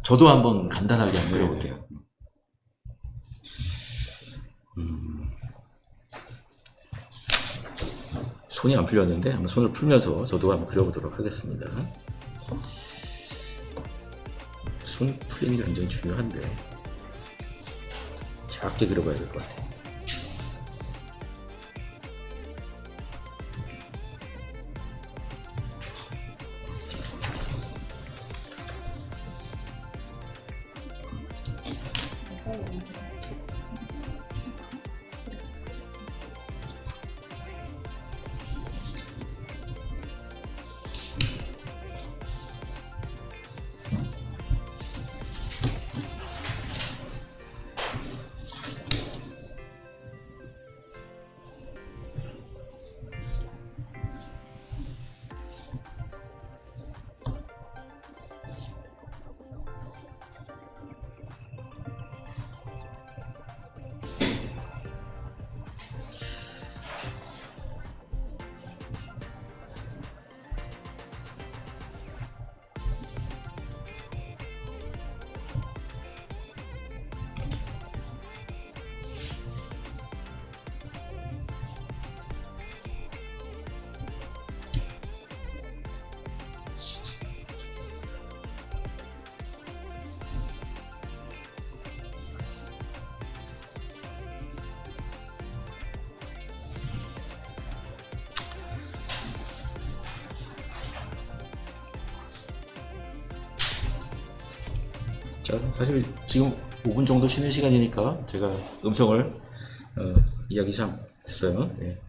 저도 한번 간단하게 한번 그려볼게요. 손이 안 풀렸는데 한번 손을 풀면서 저도 한번 그려보도록 하겠습니다. 손 풀림이 굉장히 중요한데 작게 그려봐야 될 것 같아요. 자, 사실 지금 5분 정도 쉬는 시간이니까 제가 음성을 이야기 참 했어요. 네.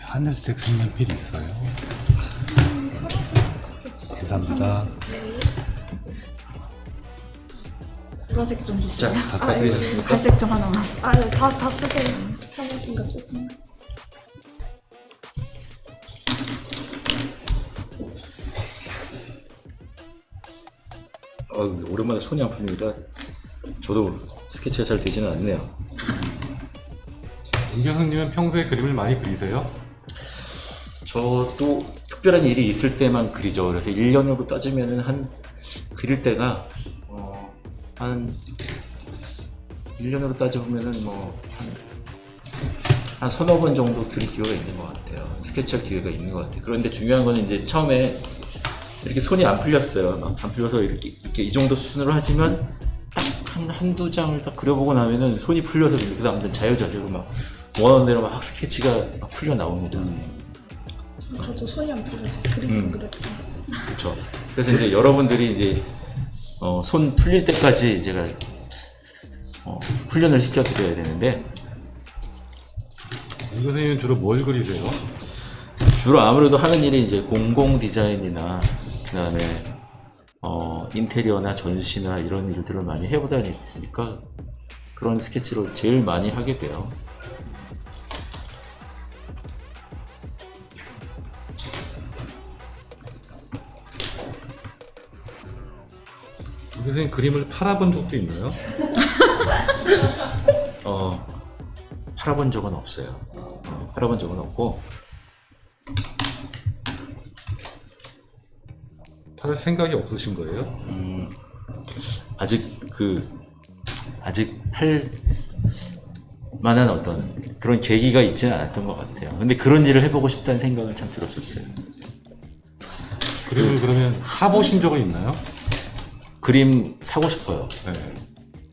하늘색 색연필이 있어요. 감사합니다. 보라색 좀 자, 주시면. 다 드리셨습니까? 갈색 좀 하나만. 아유, 다 쓰세요. 편하신가 좋습니다. 오랜만에 손이 안 풀리니까 저도 스케치가 잘 되지는 않네요. 임 교수님은 평소에 그림을 많이 그리세요? 저도 특별한 일이 있을 때만 그리죠. 그래서 1년으로 따지면은 한 그릴 때가 한 1년으로 따져보면은 한 서너 번 정도 그릴 기회가 있는 것 같아요. 스케치할 기회가 있는 것 같아요. 그런데 중요한 거는 이제 처음에 이렇게 손이 안 풀렸어요. 막 안 풀려서 이렇게 이 정도 수준으로 하지만 딱 한두 장을 딱 그려보고 나면은 손이 풀려서 그 다음부터 자유자재로 막 원하는 대로 막 스케치가 막 풀려 나옵니다. 저도 손이 안 풀려서 그림 그렸어요. 그렇죠. 그래서 이제 여러분들이 이제 손 풀릴 때까지 제가 훈련을 시켜드려야 되는데 임 교수님은 주로 뭘 그리세요? 주로 아무래도 하는 일이 이제 공공 디자인이나 그다음에 인테리어나 전시나 이런 일들을 많이 해보다 보니까 그런 스케치로 제일 많이 하게 돼요. 임 교수님 그림을 팔아본 적도 있나요? 팔아본 적은 없어요. 팔아본 적은 없고 팔을 생각이 없으신 거예요? 아직 팔 만한 어떤 그런 계기가 있지는 않았던 것 같아요. 근데 그런 일을 해보고 싶다는 생각은 참 들었었어요. 그림을 그러면 사보신 적은 있나요? 그림 사고 싶어요. 네.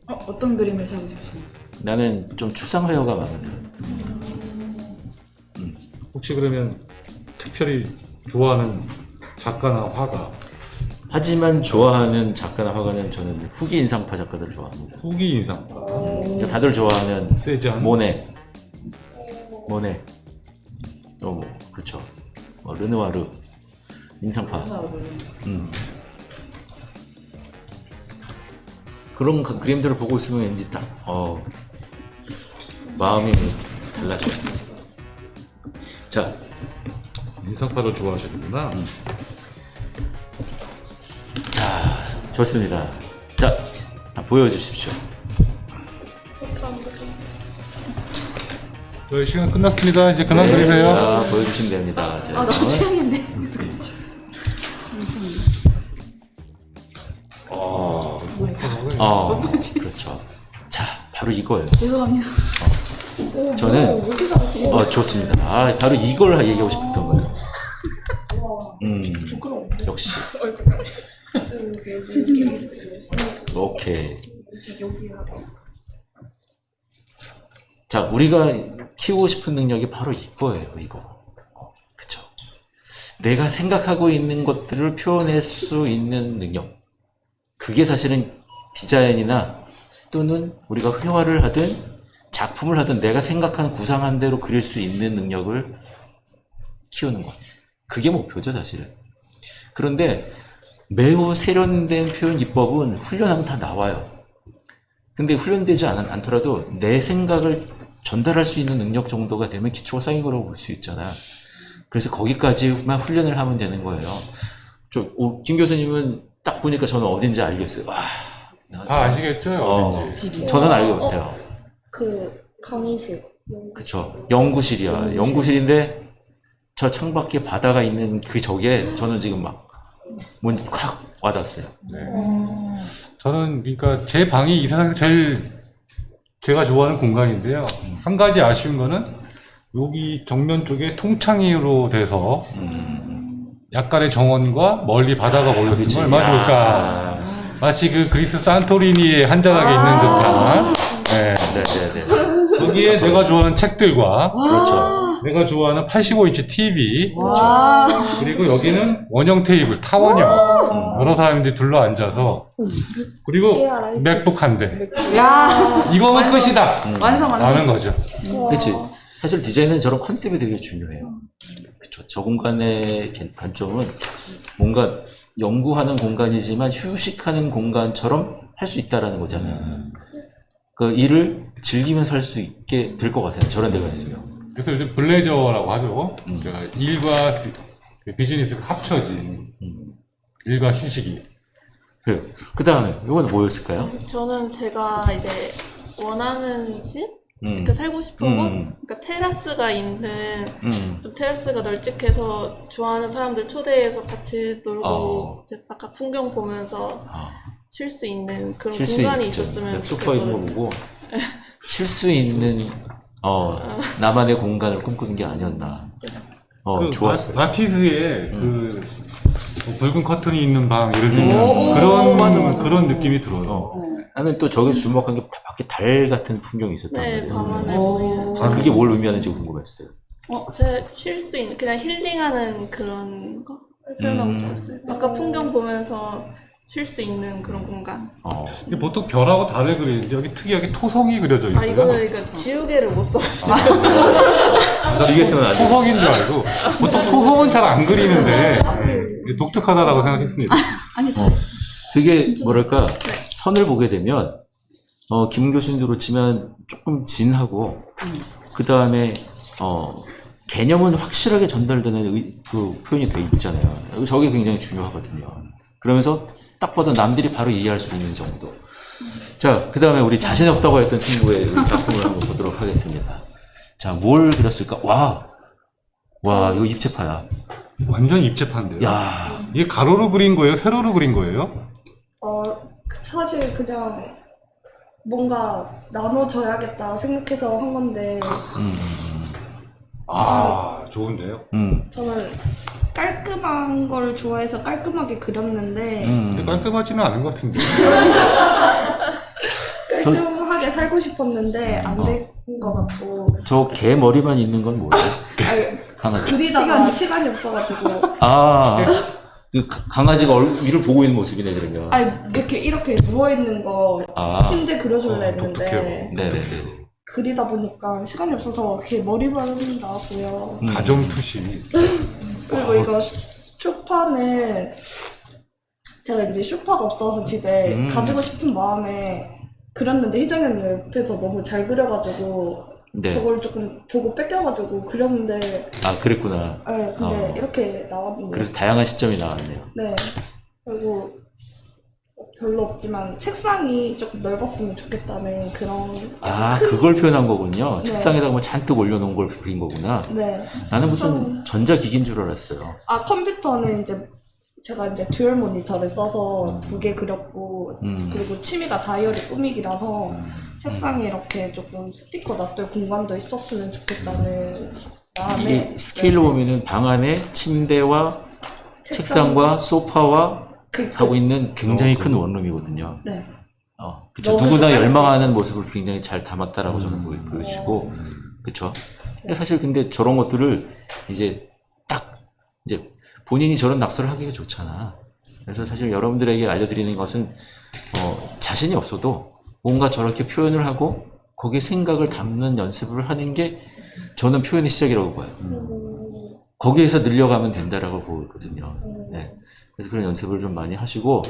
어떤 그림을 사고 싶으신가요? 나는 좀 추상회화가 마음에 들어요. 혹시 그러면 특별히 좋아하는 작가나 화가, 하지만 좋아하는 작가나 화가는 저는 후기 인상파 작가들을 좋아합니다. 후기 인상, 다들 좋아하는 세잔, 모네, 그쵸. 르누아르, 인상파. 그런 그림들을 보고 있으면 왠지 딱, 마음이 달라져요. 자, 인상파를 좋아하시는구나. 좋습니다. 자, 보여주십시오. 저희 시간 끝났습니다. 이제 그만 네, 그리세요. 자, 보여주시면 됩니다. 자, 나도 취향인데. 그렇죠. 자, 바로 이거예요. 죄송합니다. 저는 왜 이렇게 잘하시고 좋습니다. 바로 이걸 얘기하고 싶었던 거예요. 역시. 오케이. 자, 우리가 키우고 싶은 능력이 바로 이거예요, 이거. 그쵸. 내가 생각하고 있는 것들을 표현할 수 있는 능력. 그게 사실은 디자인이나 또는 우리가 회화를 하든 작품을 하든 내가 생각하는 구상한 대로 그릴 수 있는 능력을 키우는 것. 그게 목표죠, 사실은. 그런데 매우 세련된 표현 기법은 훈련하면 다 나와요. 근데 훈련되지 않더라도 내 생각을 전달할 수 있는 능력 정도가 되면 기초가 쌓인 거라고 볼 수 있잖아. 그래서 거기까지만 훈련을 하면 되는 거예요. 김 교수님은 딱 보니까 저는 어딘지 알겠어요. 다 아시겠죠? 어딘지. 저는 알게 못해요. 그 강의실. 그쵸. 연구실이야. 연구실인데 저 창밖에 바다가 있는 그 저게 저는 지금 막 뭔지 확 와닿았어요. 네. 저는 그러니까 제 방이 이 세상에서 제일 제가 좋아하는 공간인데요. 한 가지 아쉬운 거는 여기 정면 쪽에 통창으로 돼서 약간의 정원과 멀리 바다가 몰렸으면 얼마나 좋을까. 마치 그 그리스 산토리니에 한잔하게 있는 듯한. 네. 네네네. 여기에 내가 좋아하는 책들과 그렇죠. 내가 좋아하는 85인치 TV 와. 그리고 여기는 원형 테이블, 타원형 여러 사람들이 둘러 앉아서 그리고 맥북 한 대. 야. 이거면 끝이다 완성. 라는 거죠. 그치. 사실 디자인은 저런 컨셉이 되게 중요해요. 그쵸. 저 공간의 관점은 뭔가 연구하는 공간이지만 휴식하는 공간처럼 할 수 있다라는 거잖아요. 그 일을 즐기면서 할 수 있게 될 것 같아요. 저런 데가 있으면. 그래서 요즘 블레저라고 하죠. 그러니까 일과 비즈니스가 합쳐진 일과 휴식이. 그래요. 그 다음에 이건 뭐였을까요? 저는 제가 이제 원하는 집? 음. 그 살고 싶은 곳? 음. 그러니까 테라스가 있는 음. 좀 테라스가 널찍해서 좋아하는 사람들 초대해서 같이 놀고 이제 바깥 풍경 보면서 아. 쉴 수 있는 그런 쉴 수 공간이 있죠. 있었으면 소파 있는 거 좋겠거든요. 보고 쉴 수 있는 나만의 공간을 꿈꾸는 게 아니었나. 좋았어요. 마티즈의 그 붉은 커튼이 있는 방 예를 들면 오, 그런 맞아. 그런 느낌이 들어요. 나는 또 저기서 주목한 게 밖에 달 같은 풍경이 있었단 네, 말이에요. 밤하늘 오. 보이는. 그게 뭘 의미하는지 궁금했어요. 제가 쉴 수 있는, 그냥 힐링하는 그런 거 표현하고 싶었어요. 바깥 풍경 보면서 쉴 수 있는 그런 공간. 근데 보통 별하고 달을 그리는데 여기 특이하게 토성이 그려져 있어요. 이거는 그러니까 지우개를 못 써가지고. 지우개쓰면 안 돼요. 토성인 줄 알고 보통 토성은 잘 안 그리는데 이게 독특하다라고 생각했습니다. 아니 저 되게 뭐랄까 선을 보게 되면 김 교수님도 그렇지만 조금 진하고 그 다음에 개념은 확실하게 전달되는 그 표현이 돼 있잖아요. 저게 굉장히 중요하거든요. 그러면서 딱 봐도 남들이 바로 이해할 수 있는 정도. 자, 그 다음에 우리 자신 없다고 했던 친구의 작품을 한번 보도록 하겠습니다. 자, 뭘 그렸을까? 와, 이거 입체파야. 완전 입체파인데요. 야, 이게 가로로 그린 거예요? 세로로 그린 거예요? 사실 그냥 뭔가 나눠줘야겠다 생각해서 한 건데 아, 좋은데요. 저는 깔끔한 걸 좋아해서 깔끔하게 그렸는데 근데 깔끔하지는 않은 것 같은데. 깔끔하게 살고 싶었는데 안 된 것 같고 저 개 머리만 있는 건 뭐예요? 아니, 강아지. 그리다가 시간이 없어가지고 그 강아지가 위를 보고 있는 모습이네, 그러면. 아니 이렇게 누워있는 거 침대 그려줄라 했는데 독특해요. 네네네. 그리다 보니까 시간이 없어서 걔 머리만 나왔고요. 가정투시. 그리고 이거 쇼파는 제가 이제 쇼파가 없어서 집에 가지고 싶은 마음에 그렸는데 희정이 옆에서 너무 잘 그려가지고 네. 저걸 조금 보고 뺏겨가지고 그렸는데 그랬구나. 네, 근데 이렇게 나왔는데 그래서 다양한 시점이 나왔네요. 네 그리고 별로 없지만 책상이 조금 넓었으면 좋겠다는 그런 그걸 표현한 거군요. 네. 책상에다가 뭐 잔뜩 올려놓은 걸 그린 거구나. 네. 나는 무슨 전자기기인 줄 알았어요. 컴퓨터는 이제 제가 이제 듀얼 모니터를 써서 2개 그렸고 그리고 취미가 다이어리 꾸미기라서 책상에 이렇게 조금 스티커 놔둘 공간도 있었으면 좋겠다는 마음에 이게 스케일로 보면은 방 안에 침대와 책상과 소파와 하고 있는 굉장히 큰 원룸이거든요. 네. 그쵸. 너무 누구나 좋아했어요. 열망하는 모습을 굉장히 잘 담았다라고 저는 보여주고, 그쵸. 사실 근데 저런 것들을 이제 본인이 저런 낙서를 하기가 좋잖아. 그래서 사실 여러분들에게 알려드리는 것은, 자신이 없어도 뭔가 저렇게 표현을 하고 거기에 생각을 담는 연습을 하는 게 저는 표현의 시작이라고 봐요. 거기에서 늘려가면 된다라고 보거든요. 네. 그래서 그런 연습을 좀 많이 하시고,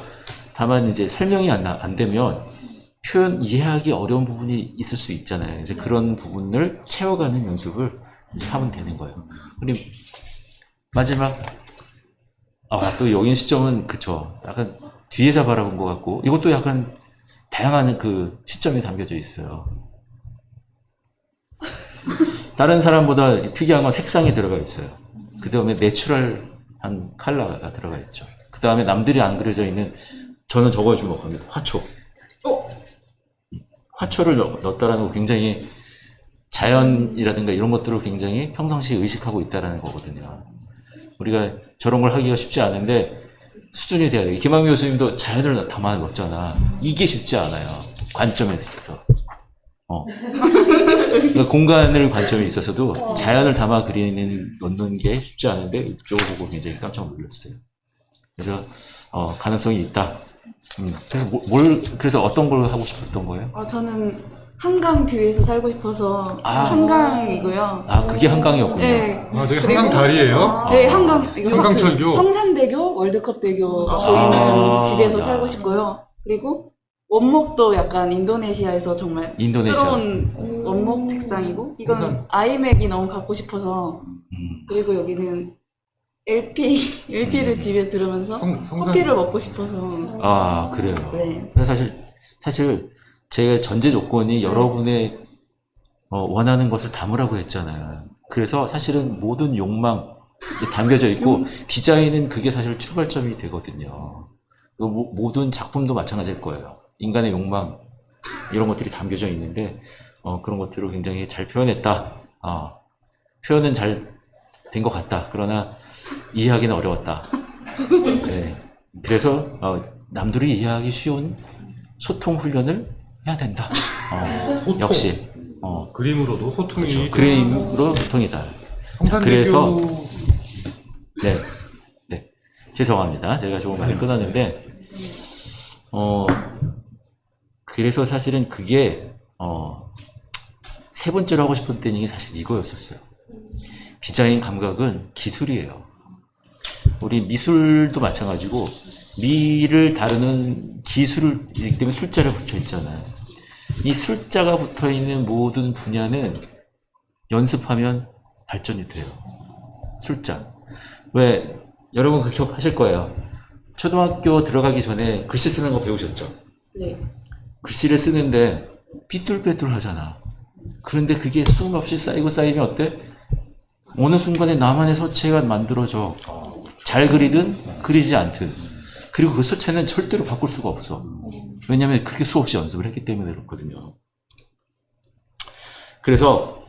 다만 이제 설명이 안 되면 표현 이해하기 어려운 부분이 있을 수 있잖아요. 이제 그런 부분을 채워가는 연습을 이제 하면 되는 거예요. 그리고 마지막, 또 여기 시점은 그쵸. 약간 뒤에서 바라본 것 같고, 이것도 약간 다양한 그 시점이 담겨져 있어요. 다른 사람보다 특이한 건 색상이 들어가 있어요. 그 다음에 내추럴한 컬러가 들어가 있죠. 그 다음에 남들이 안 그려져 있는, 저는 저거에 주목합니다. 화초. 화초를 넣었다라는 거 굉장히 자연이라든가 이런 것들을 굉장히 평상시에 의식하고 있다는 거거든요. 우리가 저런 걸 하기가 쉽지 않은데 수준이 돼야 돼요. 김학미 교수님도 자연을 담아 넣었잖아. 이게 쉽지 않아요. 관점에 있어서. 그러니까 공간을 관점에 있어서도 자연을 담아 넣는 게 쉽지 않은데 이쪽을 보고 굉장히 깜짝 놀랐어요. 그래서 가능성이 있다. 그래서 그래서 어떤 걸 하고 싶었던 거예요? 저는 한강 뷰에서 살고 싶어서 아. 한강이고요. 아, 그게 한강이었군요. 네. 아, 저기 그리고- 한강 다리예요? 네, 한강 이거 한강철교? 성산대교, 월드컵대교 아. 보이는 집에서 야. 살고 싶고요. 그리고 원목도 약간 인도네시아에서 정말 인도네시아. 새로운 원목 책상이고 이건 성산. 아이맥이 너무 갖고 싶어서 그리고 여기는 LP를 집에 들으면서 커피를 먹고 싶어서 아, 그래요. 네. 근데 사실 제 전제 조건이 여러분의 원하는 것을 담으라고 했잖아요. 그래서 사실은 모든 욕망 담겨져 있고 디자인은 그게 사실 출발점이 되거든요. 모든 작품도 마찬가지일 거예요. 인간의 욕망 이런 것들이 담겨져 있는데 그런 것들을 굉장히 잘 표현했다. 표현은 잘 된 것 같다. 그러나 이해하기는 어려웠다. 네. 그래서 남들이 이해하기 쉬운 소통 훈련을 해야 된다. 소통. 역시 그림으로도 소통이. 그렇죠. 그림으로 소통이다. 성산대교. 그래서 네, 죄송합니다. 제가 조금 말을 끊었는데 그래서 사실은 그게 세 번째로 하고 싶었던 얘기 사실 이거였었어요. 디자인 감각은 기술이에요. 우리 미술도 마찬가지고 미를 다루는 기술이기 때문에 숫자를 붙여 있잖아요. 이 숫자가 붙어 있는 모든 분야는 연습하면 발전이 돼요. 숫자. 왜 여러분 그 기억하실 거예요. 초등학교 들어가기 전에 글씨 쓰는 거 배우셨죠? 네. 글씨를 쓰는데 삐뚤빼뚤 하잖아. 그런데 그게 수없이 쌓이고 쌓이면 어때? 어느 순간에 나만의 서체가 만들어져. 잘 그리든 그리지 않든. 그리고 그 서체는 절대로 바꿀 수가 없어. 왜냐하면 그렇게 수없이 연습을 했기 때문에 그렇거든요. 그래서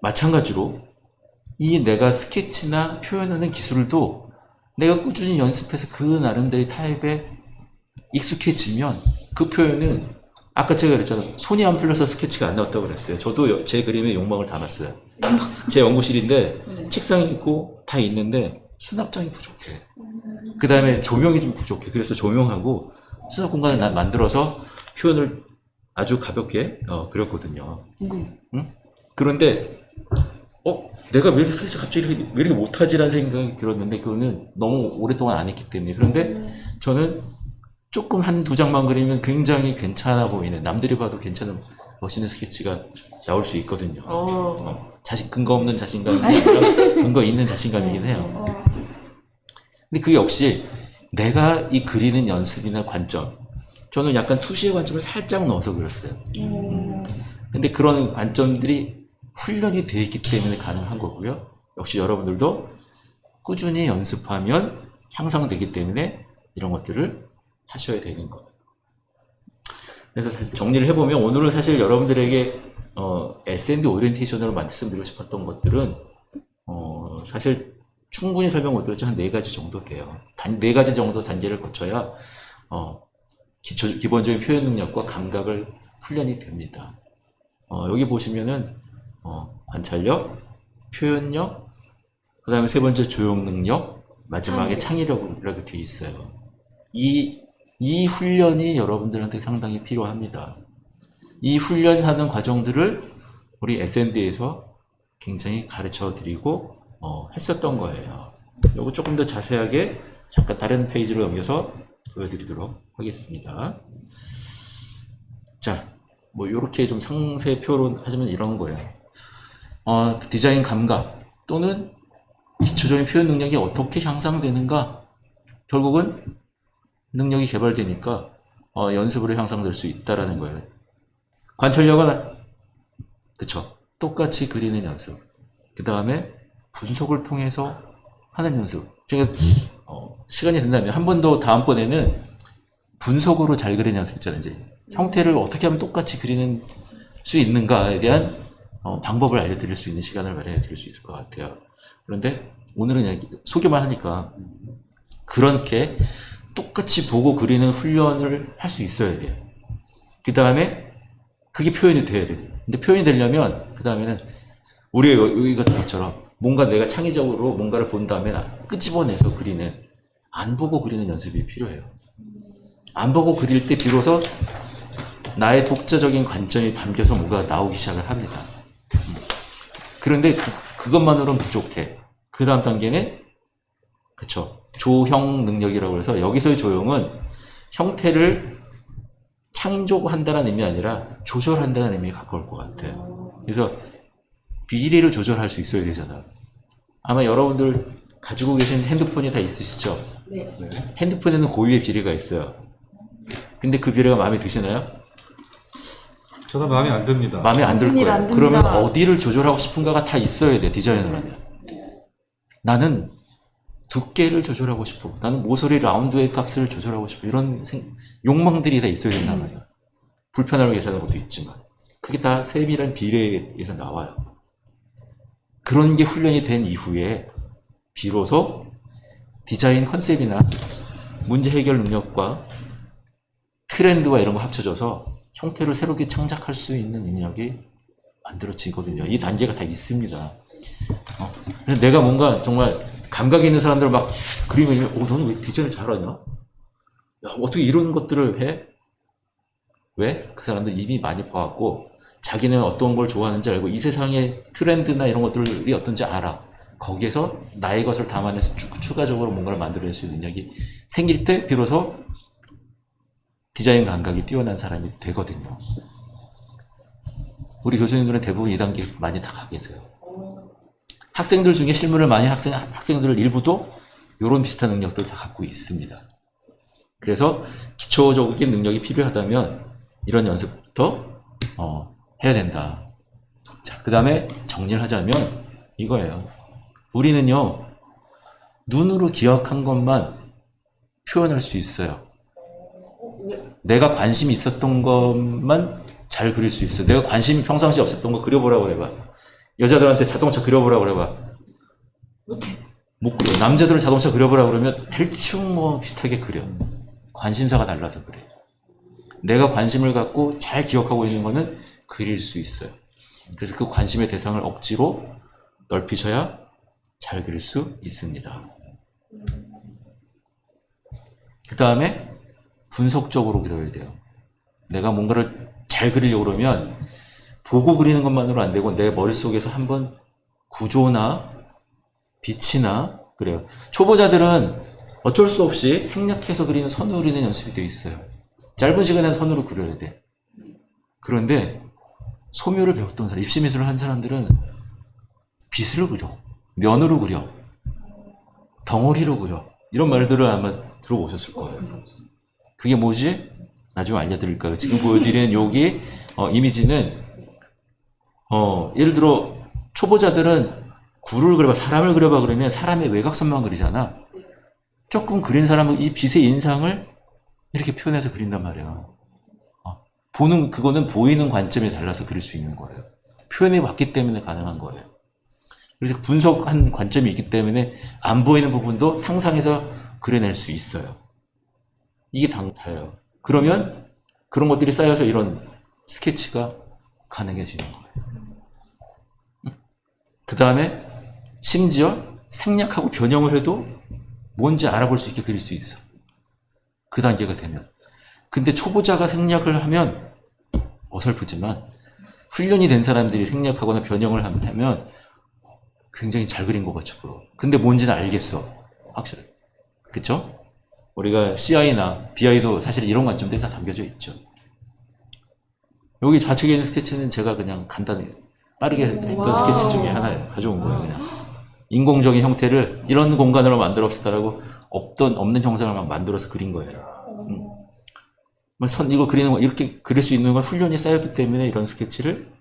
마찬가지로 이 내가 스케치나 표현하는 기술도 내가 꾸준히 연습해서 그 나름대로의 타입에 익숙해지면 그 표현은 아까 제가 그랬잖아요. 손이 안 풀려서 스케치가 안 나왔다고 그랬어요. 저도 제 그림에 욕망을 담았어요. 제 연구실인데 책상이 있고 다 있는데 수납장이 부족해. 그 다음에 조명이 좀 부족해. 그래서 조명하고 수납 공간을 난 만들어서 표현을 아주 가볍게 그렸거든요. 응? 그런데 내가 왜 이렇게 스케치 갑자기 왜 이렇게 못하지라는 생각이 들었는데 그거는 너무 오랫동안 안 했기 때문에. 그런데 저는 조금 한 두 장만 그리면 굉장히 괜찮아 보이는, 남들이 봐도 괜찮은 멋있는 스케치가 나올 수 있거든요. 근거 없는 자신감이 아니라 근거 있는 자신감이긴 해요. 근데 그 역시 내가 이 그리는 연습이나 관점, 저는 약간 투시의 관점을 살짝 넣어서 그렸어요. 근데 그런 관점들이 훈련이 되어 있기 때문에 가능한 거고요. 역시 여러분들도 꾸준히 연습하면 향상되기 때문에 이런 것들을 하셔야 되는 거예요. 그래서 사실 정리를 해보면 오늘은 사실 여러분들에게 S&D 오리엔테이션으로 말씀드리고 싶었던 것들은 사실 충분히 설명 못 드렸죠. 한 4가지 정도 돼요. 4가지 정도 단계를 거쳐야 기본적인 표현 능력과 감각을 훈련이 됩니다. 여기 보시면은 관찰력, 표현력, 그 다음에 세 번째 조형 능력, 마지막에 창의력이라고 되어 있어요. 이 훈련이 여러분들한테 상당히 필요합니다. 이 훈련하는 과정들을 우리 S&D에서 굉장히 가르쳐 드리고 했었던 거예요. 이거 조금 더 자세하게 잠깐 다른 페이지로 넘겨서 보여드리도록 하겠습니다. 자, 뭐 이렇게 좀 상세 표현하자면 이런 거예요. 디자인 감각 또는 기초적인 표현 능력이 어떻게 향상되는가? 결국은 능력이 개발되니까 연습으로 향상될 수 있다라는 거예요. 관찰력은 그쵸, 똑같이 그리는 연습. 그 다음에 분석을 통해서 하는 연습. 제가 시간이 된다면 한 번 더 다음번에는 분석으로 잘 그리는 연습 있잖아요. 이제 형태를 어떻게 하면 똑같이 그리는 수 있는가에 대한 방법을 알려드릴 수 있는 시간을 마련해 드릴 수 있을 것 같아요. 그런데 오늘은 그냥 소개만 하니까 그렇게 똑같이 보고 그리는 훈련을 할 수 있어야 돼요. 그 다음에 그게 표현이 돼야 돼요. 근데 표현이 되려면 그 다음에는 우리 여기 같은 것처럼 뭔가 내가 창의적으로 뭔가를 본 다음에 끄집어내서 그리는, 안 보고 그리는 연습이 필요해요. 안 보고 그릴 때 비로소 나의 독자적인 관점이 담겨서 뭐가 나오기 시작을 합니다. 그런데 그것만으로는 부족해. 그 다음 단계는 그쵸, 조형 능력이라고 해서 여기서의 조형은 형태를 창조한다는 의미 아니라 조절한다는 의미에 가까울 것 같아요. 그래서 비리를 조절할 수 있어야 되잖아요. 아마 여러분들 가지고 계신 핸드폰이 다 있으시죠? 네. 핸드폰에는 고유의 비례가 있어요. 근데 그 비례가 마음에 드시나요? 저는 마음에 안 듭니다. 마음에 안 들 듭니다, 거예요. 안 듭니다. 그러면 어디를 조절하고 싶은가가 다 있어야 돼, 디자인을 하면. 나는 두께를 조절하고 싶어. 나는 모서리 라운드의 값을 조절하고 싶어. 이런 욕망들이 다 있어야 된단 말이야. 불편함을 예상하는 것도 있지만. 그게 다 세밀한 비례에서 나와요. 그런 게 훈련이 된 이후에 비로소 디자인 컨셉이나 문제 해결 능력과 트렌드와 이런 거 합쳐져서 형태를 새롭게 창작할 수 있는 능력이 만들어지거든요. 이 단계가 다 있습니다. 그래서 내가 뭔가 정말 감각이 있는 사람들 막 그림을 너는 왜 디자인을 잘하냐? 야, 어떻게 이런 것들을 해? 왜? 그 사람들 이미 많이 봐왔고 자기는 어떤 걸 좋아하는지 알고 이 세상의 트렌드나 이런 것들이 어떤지 알아. 거기에서 나의 것을 담아내서 추가적으로 뭔가를 만들어낼 수 있는 능력이 생길 때 비로소 디자인 감각이 뛰어난 사람이 되거든요. 우리 교수님들은 대부분 이 단계 많이 다 가 계세요. 학생들 중에 실무를 많이 학생들 일부도 이런 비슷한 능력들을 다 갖고 있습니다. 그래서 기초적인 능력이 필요하다면 이런 연습부터 해야 된다. 자, 그 다음에 정리를 하자면 이거예요. 우리는요, 눈으로 기억한 것만 표현할 수 있어요. 내가 관심이 있었던 것만 잘 그릴 수 있어요. 내가 관심이 평상시에 없었던 거 그려보라고 그래봐. 여자들한테 자동차 그려보라고 그래봐. 못 그려. 남자들은 자동차 그려보라고 그러면 대충 뭐 비슷하게 그려. 관심사가 달라서 그래. 내가 관심을 갖고 잘 기억하고 있는 거는 그릴 수 있어요. 그래서 그 관심의 대상을 억지로 넓히셔야 잘 그릴 수 있습니다. 그 다음에 분석적으로 그려야 돼요. 내가 뭔가를 잘 그리려고 그러면 보고 그리는 것만으로 안 되고 내 머릿속에서 한번 구조나 빛이나 그래요. 초보자들은 어쩔 수 없이 생략해서 그리는 선으로 그리는 연습이 되어 있어요. 짧은 시간에 선으로 그려야 돼. 그런데 소묘를 배웠던 사람, 입시미술을 한 사람들은 빛으로 그려, 면으로 그려, 덩어리로 그려 이런 말들을 아마 들어보셨을 거예요. 그게 뭐지? 나중에 알려드릴까요? 지금 보여드리는 여기 이미지는 예를 들어 초보자들은 구를 그려봐, 사람을 그려봐 그러면 사람의 외곽선만 그리잖아. 조금 그린 사람은 이 빛의 인상을 이렇게 표현해서 그린단 말이야. 그거는 보이는 관점이 달라서 그릴 수 있는 거예요. 표현해 왔기 때문에 가능한 거예요. 그래서 분석한 관점이 있기 때문에 안 보이는 부분도 상상해서 그려낼 수 있어요. 이게 다예요. 그러면 그런 것들이 쌓여서 이런 스케치가 가능해지는 거예요. 그 다음에 심지어 생략하고 변형을 해도 뭔지 알아볼 수 있게 그릴 수 있어. 그 단계가 되면. 근데 초보자가 생략을 하면 어설프지만 훈련이 된 사람들이 생략하거나 변형을 하면 굉장히 잘 그린 것 같죠. 근데 뭔지는 알겠어. 확실히. 그쵸? 우리가 CI나 BI도 사실 이런 관점들이 다 담겨져 있죠. 여기 좌측에 있는 스케치는 제가 그냥 간단히 빠르게 했던 스케치 중에 하나 가져온 거예요. 그냥 인공적인 형태를 이런 공간으로 만들었다라고 없는 형상을 막 만들어서 그린 거예요. 이거 그리는 거 이렇게 그릴 수 있는 건 훈련이 쌓였기 때문에 이런 스케치를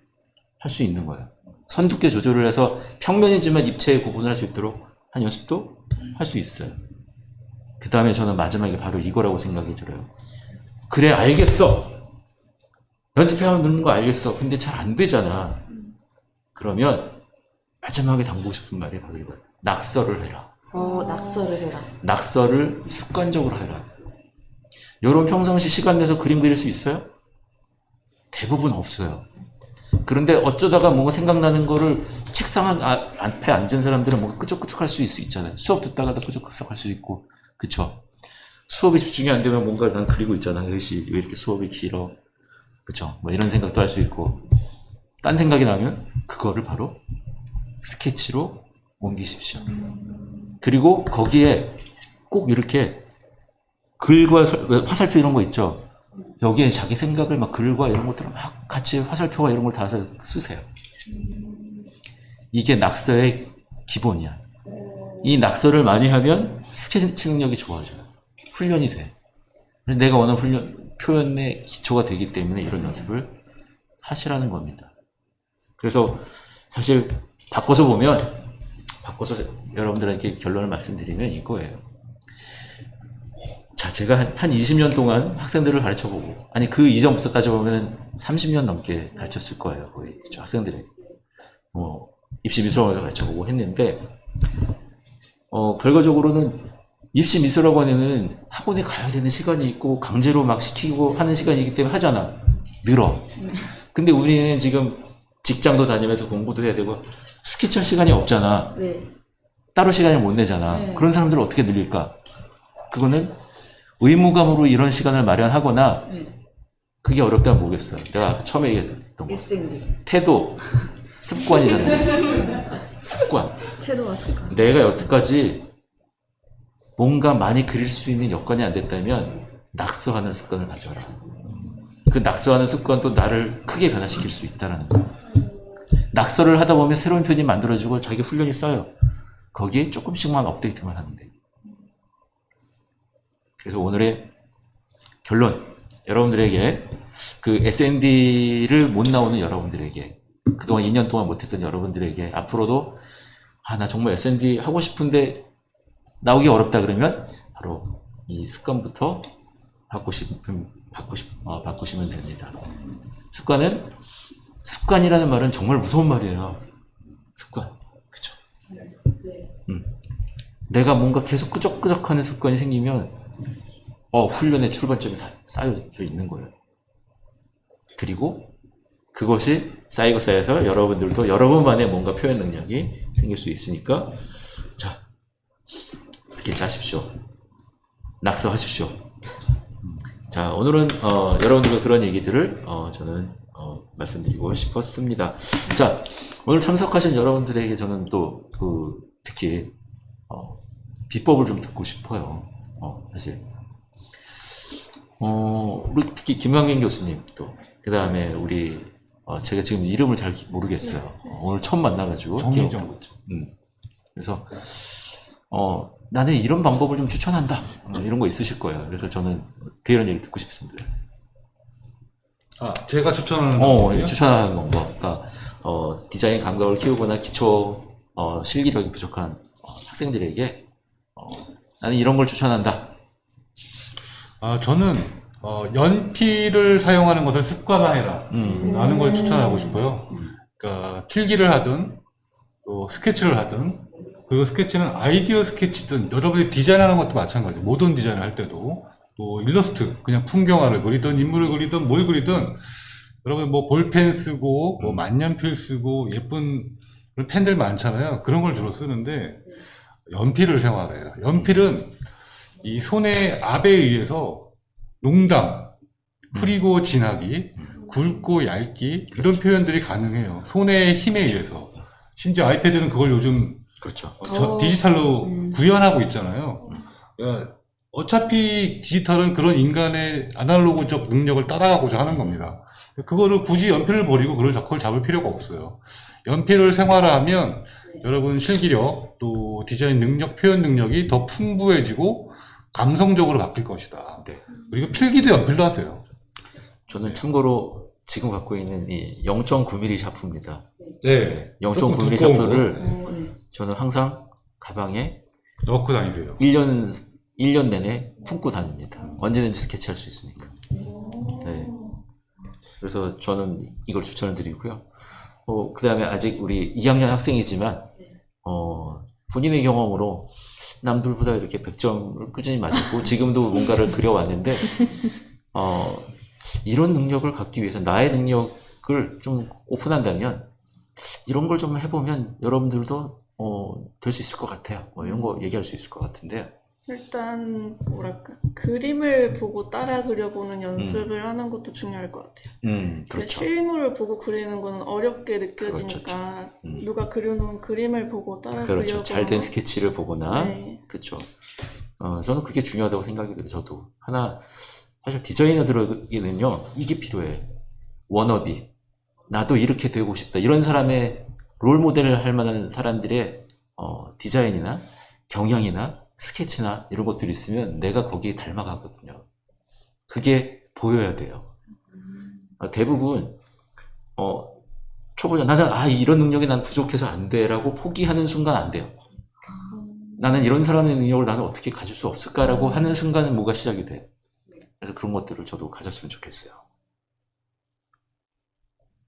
할 수 있는 거예요. 선 두께 조절을 해서 평면이지만 입체에 구분을 할 수 있도록 한 연습도 할 수 있어요. 그 다음에 저는 마지막에 바로 이거라고 생각이 들어요. 그래, 알겠어. 연습해하면 느는 거 알겠어. 근데 잘 안 되잖아. 그러면 마지막에 당부고 싶은 말이 바로 이거예요. 낙서를 해라. 낙서를 해라. 낙서를 습관적으로 해라. 여러분 평상시 시간 내서 그림 그릴 수 있어요? 대부분 없어요. 그런데 어쩌다가 뭔가 생각나는 거를 책상 앞에 앉은 사람들은 뭔가 끄적끄적할 수 있잖아요. 수업 듣다가도 끄적끄적할 수 있고, 그쵸? 수업이 집중이 안 되면 뭔가를 난 그리고 있잖아. 왜 이렇게 수업이 길어? 그쵸? 뭐 이런 생각도 할 수 있고, 딴 생각이 나면 그거를 바로 스케치로 옮기십시오. 그리고 거기에 꼭 이렇게 글과 화살표 이런 거 있죠? 여기에 자기 생각을 막 글과 이런 것들을 막 같이 화살표와 이런 걸 다 쓰세요. 이게 낙서의 기본이야. 이 낙서를 많이 하면 스케치 능력이 좋아져요. 훈련이 돼. 그래서 내가 원하는 표현의 기초가 되기 때문에 이런 연습을 하시라는 겁니다. 그래서 사실 바꿔서 여러분들에게 결론을 말씀드리면 이거예요. 자, 제가 한 20년 동안 학생들을 가르쳐보고, 아니 그 이전부터 따져보면 30년 넘게 가르쳤을 거예요. 거의 학생들에게. 입시 미술학원에서 가르쳐보고 했는데, 결과적으로는 입시 미술학원에는 학원에 가야 되는 시간이 있고 강제로 막 시키고 하는 시간이기 때문에 하잖아. 늘어. 근데 우리는 지금 직장도 다니면서 공부도 해야 되고 스케치할 시간이 없잖아. 네. 따로 시간을 못 내잖아. 네. 그런 사람들을 어떻게 늘릴까? 그거는 의무감으로 이런 시간을 마련하거나 네. 그게 어렵다면 뭐겠어요. 내가 처음에 얘기했던 거. SND. 태도, 습관이잖아요. 습관. 태도와 습관. 내가 여태까지 뭔가 많이 그릴 수 있는 여건이 안 됐다면 낙서하는 습관을 가져라. 그 낙서하는 습관도 나를 크게 변화시킬 수 있다는 거예요. 낙서를 하다 보면 새로운 표현이 만들어지고 자기 훈련이 쌓여. 거기에 조금씩만 업데이트만 하면 돼. 그래서 오늘의 결론, 여러분들에게 그 SND를 못 나오는 여러분들에게, 그동안 2년 동안 못했던 여러분들에게 앞으로도 나 정말 SND 하고 싶은데 나오기 어렵다 그러면 바로 이 습관부터 바꾸시면 됩니다. 습관이라는 말은 정말 무서운 말이에요. 습관. 그쵸? 내가 뭔가 계속 끄적끄적하는 습관이 생기면 훈련의 출발점이 쌓여져 있는 거예요. 그리고 그것이 쌓여서 여러분들도 여러분만의 뭔가 표현 능력이 생길 수 있으니까 자, 스케치 하십시오. 낙서하십시오. 자, 오늘은 여러분들과 그런 얘기들을 저는 말씀드리고 싶었습니다. 자, 오늘 참석하신 여러분들에게 저는 또 특히 비법을 좀 듣고 싶어요. 사실 우리 특히 김광민 교수님 또 그다음에 우리 제가 지금 이름을 잘 모르겠어요. 오늘 처음 만나가지고 정미정. 그래서 나는 이런 방법을 좀 추천한다. 이런 거 있으실 거예요. 그래서 저는 그런 얘기 듣고 싶습니다. 제가 추천하는 방법이요? 추천하는 방법. 그러니까 디자인 감각을 키우거나 기초 실기력이 부족한 학생들에게 나는 이런 걸 추천한다. 저는 연필을 사용하는 것을 습관화해라 라는 걸 추천하고 싶어요. 그러니까 필기를 하든 또 스케치를 하든, 그 스케치는 아이디어 스케치든 여러분이 디자인하는 것도 마찬가지예요. 모든 디자인을 할 때도 또 일러스트, 그냥 풍경화를 그리든 인물을 그리든 뭘 그리든 여러분 뭐 볼펜 쓰고 뭐 만년필 쓰고 예쁜 펜들 많잖아요. 그런 걸 주로 쓰는데 연필을 사용하래요. 연필은 이 손의 압에 의해서 농담, 흐리고 진하기, 굵고 얇기 이런 표현들이 가능해요. 손의 힘에 의해서. 심지어 아이패드는 그걸 요즘 그렇죠. 디지털로 구현하고 있잖아요. 그러니까 어차피 디지털은 그런 인간의 아날로그적 능력을 따라가고자 하는 겁니다. 그거를 굳이 연필을 버리고 그걸 잡을 필요가 없어요. 연필을 생활화하면 여러분 실기력, 또 디자인 능력, 표현 능력이 더 풍부해지고 감성적으로 바뀔 것이다. 네. 그리고 필기도 연필로 하세요. 저는 참고로 지금 갖고 있는 이 0.9mm 샤프입니다. 네. 0.9mm 샤프를 네. 저는 항상 가방에 넣고 다니세요. 1년 내내 품고 다닙니다. 언제든지 스케치할 수 있으니까. 네. 그래서 저는 이걸 추천을 드리고요. 그 다음에 아직 우리 2학년 학생이지만, 본인의 경험으로 남들보다 이렇게 100점을 꾸준히 맞았고, 지금도 뭔가를 그려왔는데, 이런 능력을 갖기 위해서 나의 능력을 좀 오픈한다면, 이런 걸 좀 해보면 여러분들도 될 수 있을 것 같아요. 이런 거 얘기할 수 있을 것 같은데, 일단 뭐랄까 그림을 보고 따라 그려보는 연습을 하는 것도 중요할 것 같아요. 근데 그렇죠. 실물을 보고 그리는 거는 어렵게 느껴지니까 그렇죠. 누가 그려놓은 그림을 보고 따라 그렇죠. 그려보는 잘된 스케치를 보거나, 네. 그렇죠. 저는 그게 중요하다고 생각이 돼요. 저도 하나 사실 디자이너들에게는요 이게 필요해. 워너비. 나도 이렇게 되고 싶다. 이런 사람의 롤 모델을 할 만한 사람들의 디자인이나 경향이나 스케치나 이런 것들이 있으면 내가 거기에 닮아가거든요. 그게 보여야 돼요. 대부분 초보자 나는 이런 능력이 난 부족해서 안 돼라고 포기하는 순간 안 돼요. 나는 이런 사람의 능력을 나는 어떻게 가질 수 없을까라고 하는 순간은 뭐가 시작이 돼요. 그래서 그런 것들을 저도 가졌으면 좋겠어요.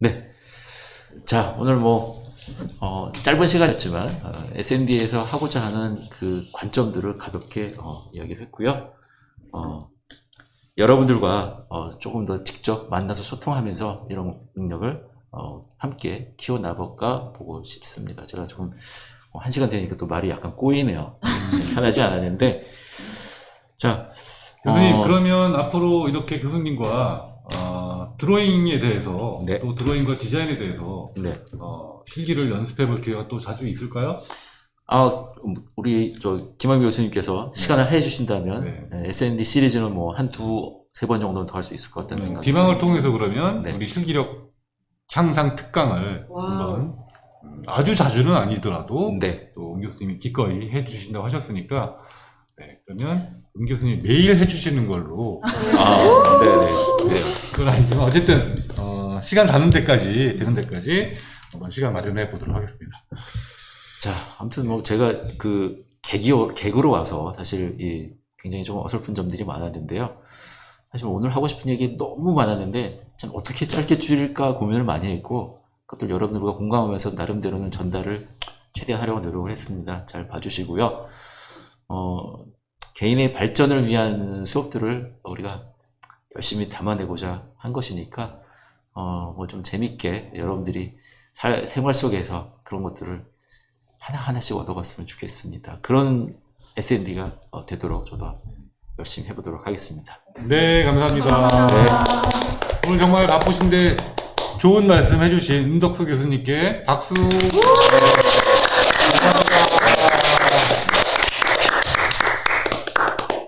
네. 자, 오늘 짧은 시간이었지만, SND에서 하고자 하는 그 관점들을 가볍게, 이야기를 했고요. 여러분들과, 조금 더 직접 만나서 소통하면서 이런 능력을, 함께 키워나볼까 보고 싶습니다. 제가 조금, 1시간 되니까 또 말이 약간 꼬이네요. 편하지 않았는데. 자. 교수님, 그러면 앞으로 이렇게 교수님과 드로잉에 대해서 네. 또 드로잉과 디자인에 대해서 네. 실기를 연습해 볼 기회가 또 자주 있을까요? 우리 김학규 교수님께서 시간을 해주신다면 SND 시리즈는 한 2-3번 정도는 더 할 수 있을 것 같다는 생각이 기망을 통해서 그러면 네. 우리 실기력 향상 특강을 한번 아주 자주는 아니더라도 네. 또 은 교수님이 기꺼이 해주신다고 하셨으니까 그러면 은 교수님 매일 해주시는 걸로 네네. 그건 아니지만 어쨌든 시간 되는 데까지 한번 시간 마련해 보도록 하겠습니다. 자, 아무튼 제가 그 개그로 와서 사실 굉장히 좀 어설픈 점들이 많았는데요. 사실 오늘 하고 싶은 얘기 너무 많았는데 참 어떻게 짧게 줄일까 고민을 많이 했고 그것들 여러분들과 공감하면서 나름대로는 전달을 최대한 하려고 노력을 했습니다. 잘 봐주시고요. 개인의 발전을 위한 수업들을 우리가 열심히 담아내고자 한 것이니까 좀 재밌게 여러분들이 생활 속에서 그런 것들을 하나하나씩 얻어갔으면 좋겠습니다. 그런 SND가 되도록 저도 열심히 해보도록 하겠습니다. 네, 감사합니다. 네. 오늘 정말 바쁘신데 좋은 말씀 해주신 은덕수 교수님께 박수.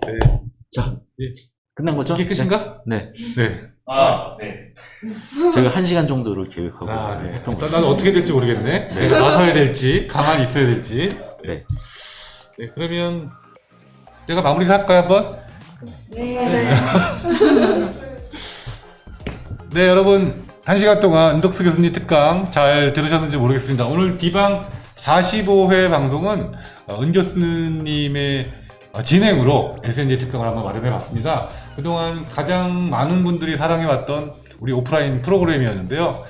네. 자, 예. 끝난 거죠? 이게 끝인가? 네. 네. 네. 제가 1시간 정도를 계획하고 네. 했던 거예요. 나는 어떻게 될지 모르겠네. 내가 나서야 될지, 가만히 있어야 될지. 네. 네, 그러면 내가 마무리를 할까요, 한번? 네. 네, 여러분. 1시간 동안 은덕수 교수님 특강 잘 들으셨는지 모르겠습니다. 오늘 디방 45회 방송은 은 교수님의 진행으로 SND 특강을 한번 마련해봤습니다. 그동안 가장 많은 분들이 사랑해왔던 우리 오프라인 프로그램이었는데요.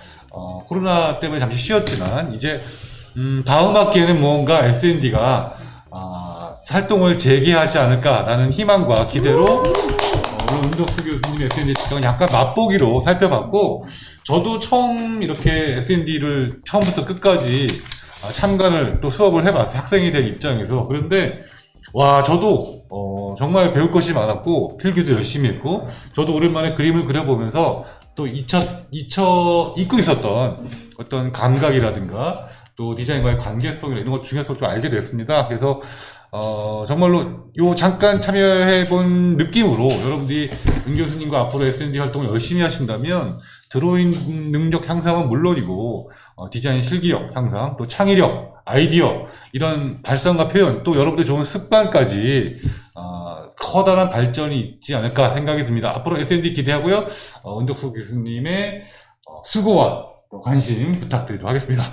코로나 때문에 잠시 쉬었지만 이제 다음 학기에는 무언가 SND가 활동을 재개하지 않을까라는 희망과 기대로 오늘 은덕수 교수님 SND 특강은 약간 맛보기로 살펴봤고 저도 처음 이렇게 SND를 처음부터 끝까지 참관을 또 수업을 해봤어요. 학생이 된 입장에서. 그런데 와, 저도 정말 배울 것이 많았고 필기도 열심히 했고 저도 오랜만에 그림을 그려보면서 또 잊고 있었던 어떤 감각이라든가 또 디자인과의 관계성 이런 것 중요성을 좀 알게 됐습니다. 그래서 정말로 요 잠깐 참여해본 느낌으로 여러분들이 은 교수님과 앞으로 SND 활동을 열심히 하신다면 드로잉 능력 향상은 물론이고 디자인 실기력 향상, 또 창의력, 아이디어 이런 발상과 표현, 또 여러분들 좋은 습관까지 커다란 발전이 있지 않을까 생각이 듭니다. 앞으로 SND 기대하고요. 은덕수 교수님의 수고와 관심 부탁드리도록 하겠습니다.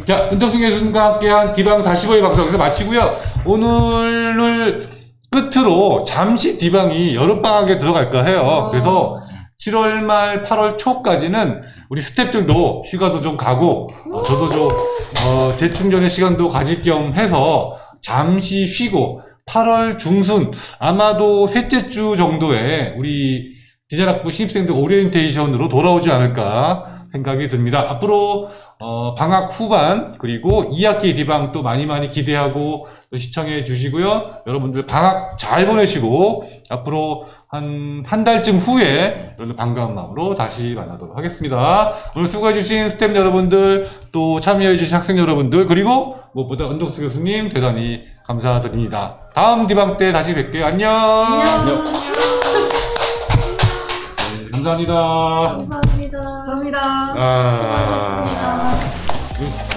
자, 은덕수 교수님과 함께한 디방 45회 방송 여기서 마치고요. 오늘을 끝으로 잠시 디방이 여름방학에 들어갈까 해요. 그래서 7월 말 8월 초까지는 우리 스태프들도 휴가도 좀 가고 저도 좀 재충전의 시간도 가질 겸 해서 잠시 쉬고 8월 중순 아마도 셋째 주 정도에 우리 디자인학부 신입생들 오리엔테이션으로 돌아오지 않을까 생각이 듭니다. 앞으로 방학 후반 그리고 2학기 디방 또 많이 기대하고 또 시청해 주시고요. 여러분들 방학 잘 보내시고 앞으로 한 달쯤 후에 여러분들 반가운 마음으로 다시 만나도록 하겠습니다. 오늘 수고해 주신 스태프 여러분들 또 참여해 주신 학생 여러분들 그리고 무엇보다 은덕수 교수님 대단히 감사드립니다. 다음 디방 때 다시 뵐게요. 안녕. 안녕. 네, 감사합니다. 감사합니다. 감사합니다.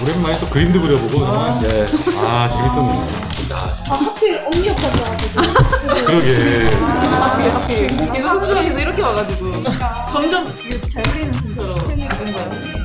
오랜만에 또 그림도 그려보고 정말 네. 재밌었네요. 하필 언니까지 와가지고. 그러게. 하필 계속 순서가 계속 이렇게 와가지고 점점 잘 그리는 순서로 바꾼 거예요.